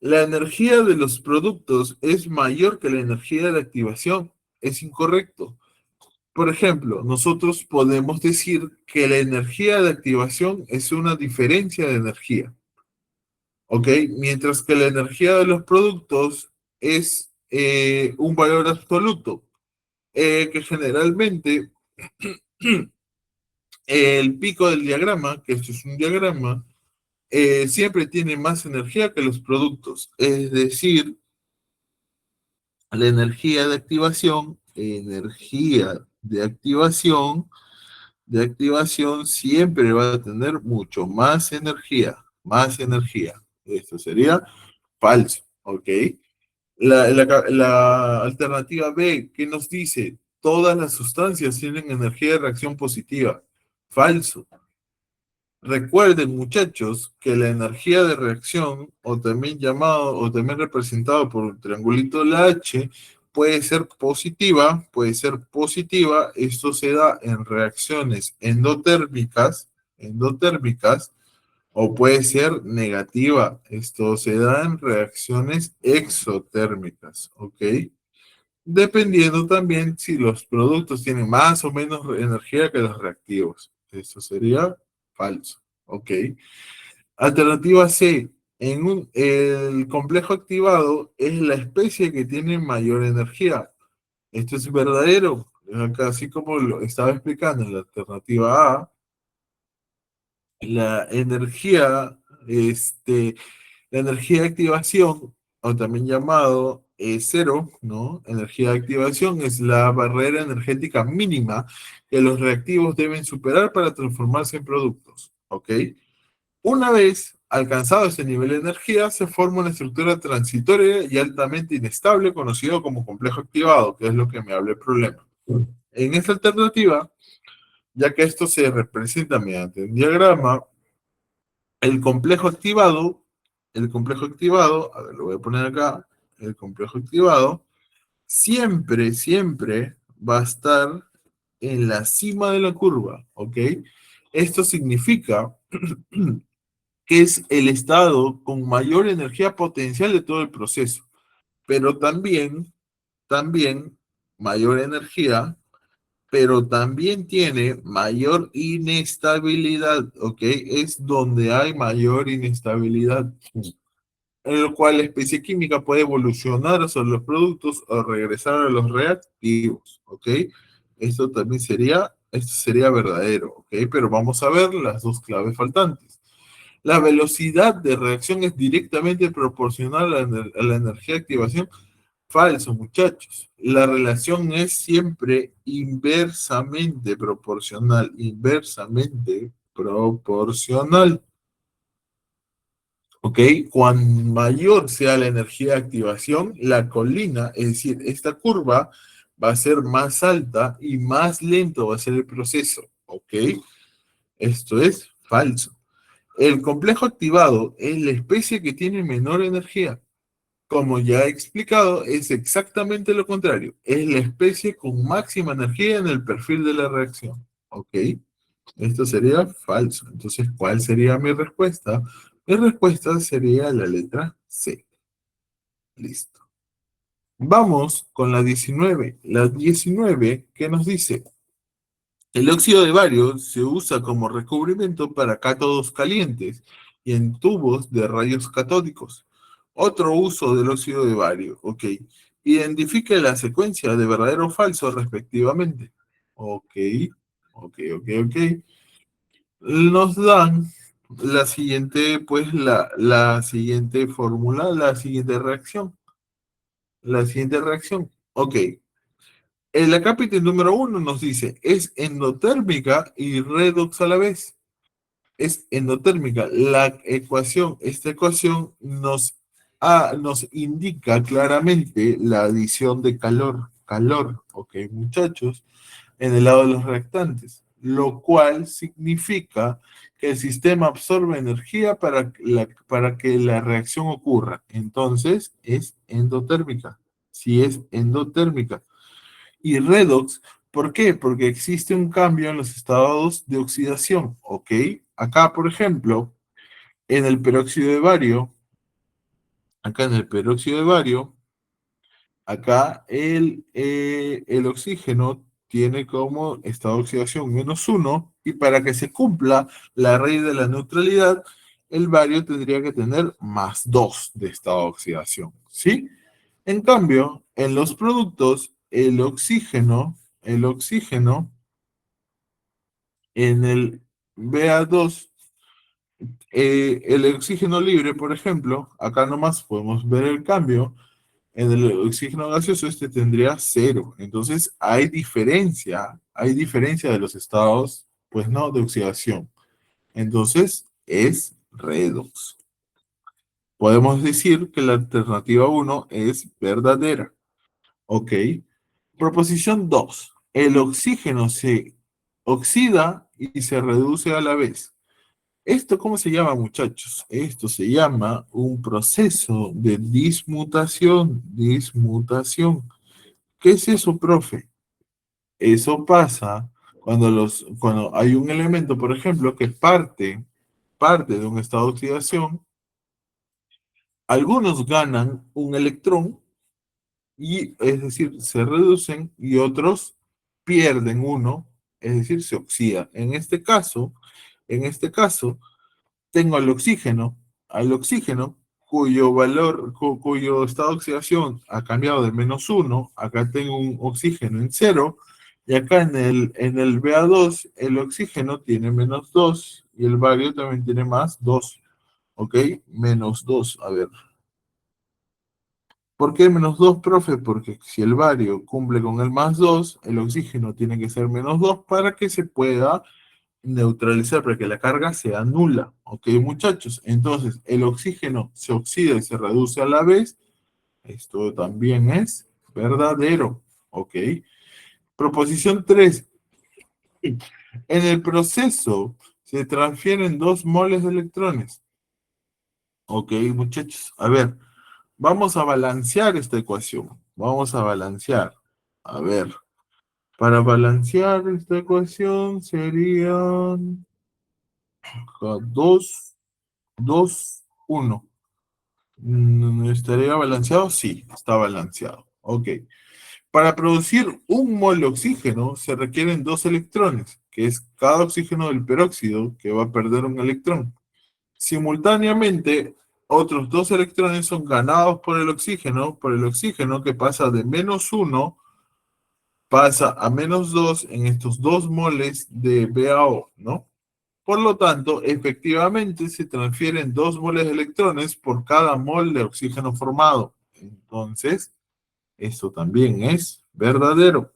A: La energía de los productos es mayor que la energía de activación. Es incorrecto. Por ejemplo, nosotros podemos decir que la energía de activación es una diferencia de energía, ¿ok? Mientras que la energía de los productos es un valor absoluto, que generalmente el pico del diagrama, que esto es un diagrama, siempre tiene más energía que los productos. Es decir, la energía de activación siempre va a tener mucho más energía, más energía. Esto sería falso, ¿ok? La alternativa B, ¿qué nos dice? Todas las sustancias tienen energía de reacción positiva. Falso. Recuerden, muchachos, que la energía de reacción, o también representado por un triangulito de la H, puede ser positiva. Esto se da en reacciones endotérmicas, o puede ser negativa. Esto se da en reacciones exotérmicas, ¿ok? Dependiendo también si los productos tienen más o menos energía que los reactivos. Esto sería falso. Ok. Alternativa C. El complejo activado es la especie que tiene mayor energía. Esto es verdadero. Acá, así como lo estaba explicando en la alternativa A, la energía, la energía de activación, o también llamado cero, ¿no? Energía de activación es la barrera energética mínima que los reactivos deben superar para transformarse en productos, ¿ok? Una vez alcanzado ese nivel de energía, se forma una estructura transitoria y altamente inestable conocido como complejo activado, que es lo que me habla el problema. En esta alternativa, ya que esto se representa mediante un diagrama, el complejo activado, a ver, lo voy a poner acá, el complejo activado, siempre va a estar en la cima de la curva, ¿ok? Esto significa que es el estado con mayor energía potencial de todo el proceso, pero también mayor energía, pero también tiene mayor inestabilidad, ¿ok? Es donde hay mayor inestabilidad, en lo cual la especie química puede evolucionar sobre los productos o regresar a los reactivos, ¿ok? Esto sería verdadero, ¿ok? Pero vamos a ver las dos claves faltantes. La velocidad de reacción es directamente proporcional a la energía de activación. Falso, muchachos. La relación es siempre inversamente proporcional. Inversamente proporcional. ¿Ok? Cuando mayor sea la energía de activación, la colina, es decir, esta curva va a ser más alta y más lento va a ser el proceso. ¿Ok? Esto es falso. El complejo activado es la especie que tiene menor energía. Como ya he explicado, es exactamente lo contrario. Es la especie con máxima energía en el perfil de la reacción. ¿Ok? Esto sería falso. Entonces, ¿cuál sería mi respuesta? Mi respuesta sería la letra C. Listo. Vamos con la 19. La 19, ¿qué nos dice? El óxido de bario se usa como recubrimiento para cátodos calientes y en tubos de rayos catódicos. Otro uso del óxido de bario, ok. Identifique la secuencia de verdadero o falso respectivamente. Ok, ok. Nos dan la siguiente, pues la siguiente fórmula, la siguiente reacción. La siguiente reacción. Ok, el acápite número uno nos dice, es endotérmica y redox a la vez. Es endotérmica. Esta ecuación nos indica claramente la adición de calor, ok, muchachos, en el lado de los reactantes, lo cual significa que el sistema absorbe energía para que la reacción ocurra. Entonces, es endotérmica. Si es endotérmica. Y redox, ¿por qué? Porque existe un cambio en los estados de oxidación, ¿ok? Acá, por ejemplo, en el peróxido de bario, acá en el peróxido de bario, acá el oxígeno tiene como estado de oxidación -1, y para que se cumpla la ley de la neutralidad, el bario tendría que tener +2 de estado de oxidación, ¿sí? En cambio, en los productos, el oxígeno en el BA2, el oxígeno libre, por ejemplo, acá nomás podemos ver el cambio. En el oxígeno gaseoso este tendría 0. Entonces hay diferencia de los estados, pues no, de oxidación. Entonces es redox. Podemos decir que la alternativa uno es verdadera. Ok. Proposición 2. El oxígeno se oxida y se reduce a la vez. ¿Esto cómo se llama, muchachos? Esto se llama un proceso de dismutación. Dismutación. ¿Qué es eso, profe? Eso pasa cuando hay un elemento, por ejemplo, que parte de un estado de oxidación. Algunos ganan un electrón, y es decir, se reducen, y otros pierden uno, es decir, se oxida. En este caso, tengo el oxígeno. al oxígeno, cuyo valor, cuyo estado de oxidación ha cambiado de -1, acá tengo un oxígeno en 0, y acá en el Ba2 el oxígeno tiene -2 y el bario también tiene +2, ¿ok? -2, a ver. ¿Por qué -2, profe? Porque si el bario cumple con el +2, el oxígeno tiene que ser -2 para que se pueda neutralizar, para que la carga sea nula. ¿Ok, muchachos? Entonces, el oxígeno se oxida y se reduce a la vez. Esto también es verdadero. ¿Ok? Proposición 3. En el proceso se transfieren 2 moles de electrones. ¿Ok, muchachos? A ver, vamos a balancear esta ecuación. Vamos a balancear. A ver, para balancear esta ecuación serían 2, 2, 1. ¿Estaría balanceado? Sí, está balanceado. Ok. Para producir un mol de oxígeno se requieren 2 electrones, que es cada oxígeno del peróxido que va a perder un electrón. Simultáneamente, otros 2 electrones son ganados por el oxígeno que pasa de -1, pasa a -2 en estos 2 moles de BaO, ¿no? Por lo tanto, efectivamente se transfieren 2 moles de electrones por cada mol de oxígeno formado. Entonces, esto también es verdadero.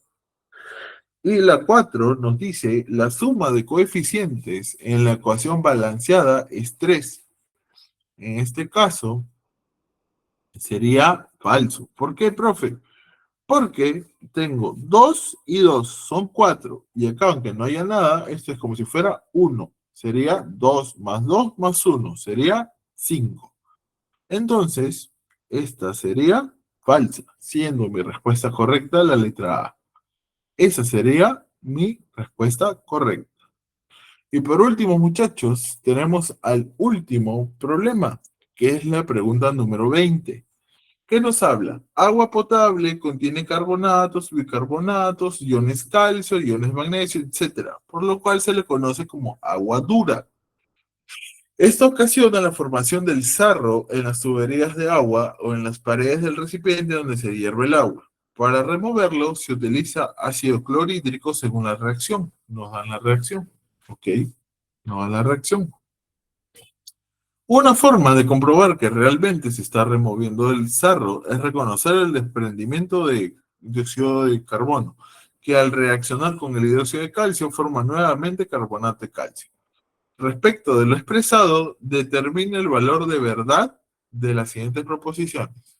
A: Y la 4 nos dice, la suma de coeficientes en la ecuación balanceada es 3. En este caso, sería falso. ¿Por qué, profe? Porque tengo 2 y 2 son 4. Y acá, aunque no haya nada, esto es como si fuera 1. Sería 2 más 2 más 1. Sería 5. Entonces, esta sería falsa, siendo mi respuesta correcta la letra A. Esa sería mi respuesta correcta. Y por último, muchachos, tenemos al último problema, que es la pregunta número 20. ¿Qué nos habla? Agua potable contiene carbonatos, bicarbonatos, iones calcio, iones magnesio, etcétera, por lo cual se le conoce como agua dura. Esto ocasiona la formación del sarro en las tuberías de agua o en las paredes del recipiente donde se hierve el agua. Para removerlo se utiliza ácido clorhídrico según la reacción. Nos dan la reacción. ¿Ok? Nos dan la reacción. Una forma de comprobar que realmente se está removiendo el sarro es reconocer el desprendimiento de dióxido de carbono, que al reaccionar con el hidróxido de calcio forma nuevamente carbonato de calcio. Respecto de lo expresado, determina el valor de verdad de las siguientes proposiciones.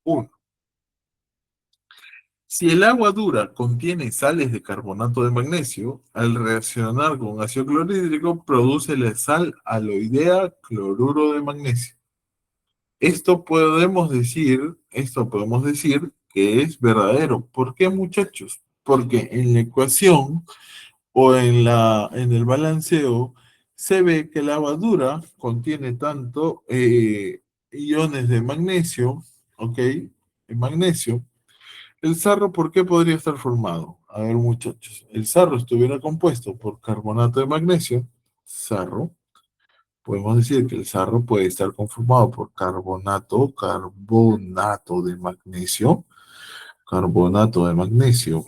A: 1. Si el agua dura contiene sales de carbonato de magnesio, al reaccionar con ácido clorhídrico produce la sal aloidea cloruro de magnesio. Esto podemos decir que es verdadero. ¿Por qué, muchachos? Porque en la ecuación o en el balanceo se ve que la agua dura contiene tanto iones de magnesio, ¿ok? El magnesio. El sarro, ¿por qué podría estar formado? A ver, muchachos, el sarro estuviera compuesto por carbonato de magnesio, sarro. Podemos decir que el sarro puede estar conformado por carbonato de magnesio, carbonato de magnesio.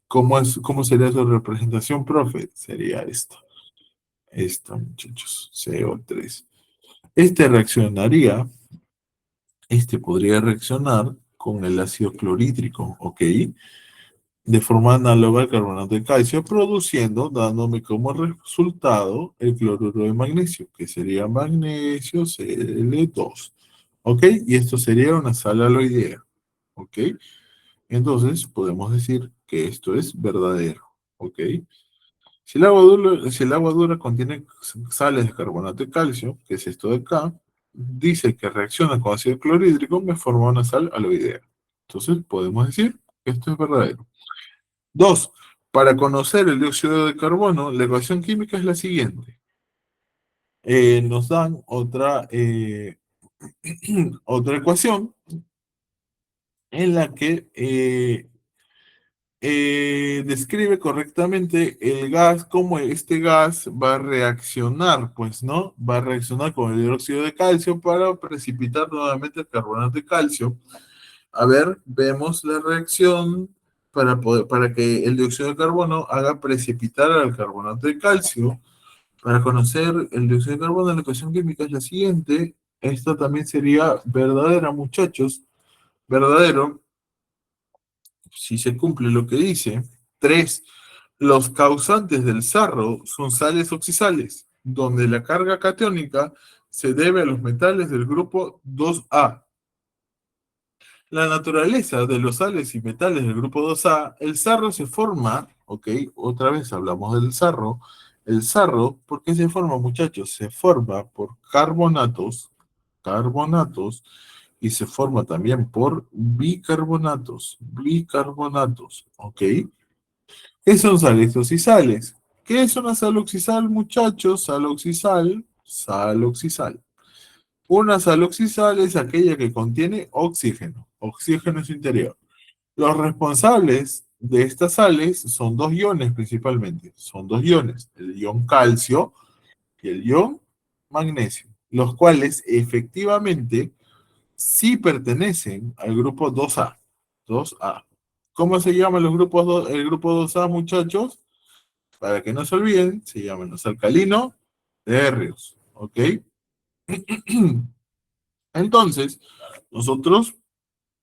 A: ¿Cómo sería su representación, profe? Sería esta, muchachos, CO3. Este reaccionaría, este podría reaccionar con el ácido clorhídrico, ¿ok? De forma análoga al carbonato de calcio, produciendo, dándome como resultado el cloruro de magnesio, que sería magnesio Cl2. ¿Ok? Y esto sería una sal aloidea. ¿Ok? Entonces, podemos decir que esto es verdadero. ¿Ok? Si el agua dura contiene sales de carbonato de calcio, que es esto de acá, dice que reacciona con ácido clorhídrico, me forma una sal aloidea. Entonces, podemos decir que esto es verdadero. 2. Para conocer el dióxido de carbono, la ecuación química es la siguiente. Nos dan otra ecuación en la que describe correctamente el gas, cómo este gas va a reaccionar, pues, ¿no? Va a reaccionar con el hidróxido de calcio para precipitar nuevamente el carbonato de calcio. A ver, vemos la reacción para que el dióxido de carbono haga precipitar al carbonato de calcio. Para conocer el dióxido de carbono, la ecuación química es la siguiente. Esto también sería verdadera, muchachos. Verdadero, si se cumple lo que dice. 3. Los causantes del sarro son sales oxidales, donde la carga catiónica se debe a los metales del grupo 2A. La naturaleza de los sales y metales del grupo 2A, el sarro se forma, ok, otra vez hablamos del sarro. El sarro, ¿por qué se forma, muchachos? Se forma por carbonatos, y se forma también por bicarbonatos, ¿ok? ¿Qué son sales oxidales? ¿Qué es una sal oxidal, muchachos? Sal oxidal. Una sal oxidal es aquella que contiene oxígeno en su interior. Los responsables de estas sales son dos iones principalmente, son dos iones, el ion calcio y el ion magnesio, los cuales efectivamente sí pertenecen al grupo 2A. 2A. ¿Cómo se llaman el grupo 2A, muchachos? Para que no se olviden, se llaman los alcalinos térreos. ¿Ok? Entonces, nosotros,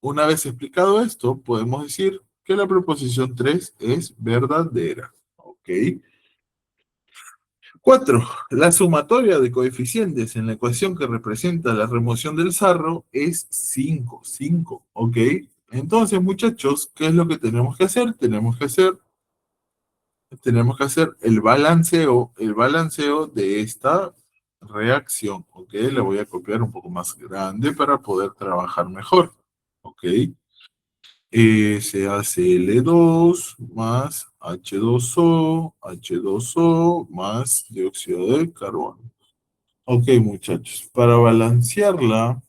A: una vez explicado esto, podemos decir que la proposición 3 es verdadera. ¿Ok? 4. La sumatoria de coeficientes en la ecuación que representa la remoción del sarro es 5. 5. ¿Ok? Entonces, muchachos, ¿qué es lo que tenemos que hacer? Tenemos que hacer el balanceo de esta reacción, ¿ok? Le voy a copiar un poco más grande para poder trabajar mejor, ¿ok? Se hace L2 más H2O más dióxido de carbono. Ok, muchachos, para balancearla,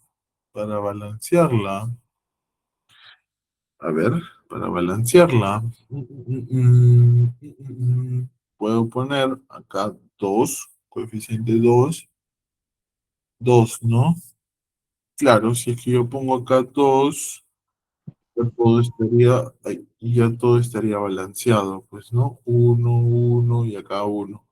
A: a ver, para balancearla, puedo poner acá 2, coeficiente 2, 2, ¿no? Claro, si es que yo pongo acá 2, ya todo estaría balanceado, pues, ¿no? Uno, 1 y acá uno.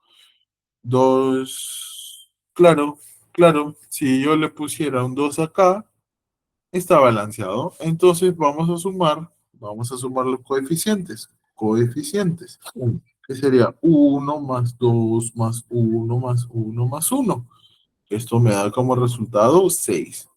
A: 2, claro, claro, si yo le pusiera un 2 acá, está balanceado. Entonces vamos a sumar los coeficientes, que sería uno más 2 más uno más uno más uno. Esto me da como resultado 6.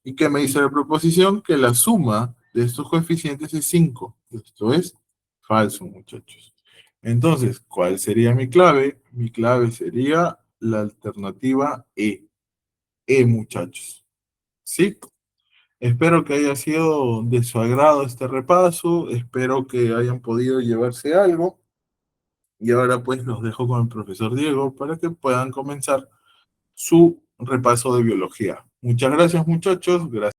A: ¿Y qué me dice la proposición? Que la suma de estos coeficientes es 5. Esto es falso, muchachos. Entonces, ¿cuál sería mi clave? Mi clave sería la alternativa E. E, muchachos. ¿Sí? Espero que haya sido de su agrado este repaso, espero que hayan podido llevarse algo y ahora pues los dejo con el profesor Diego para que puedan comenzar su repaso de biología. Muchas gracias, muchachos. Gracias.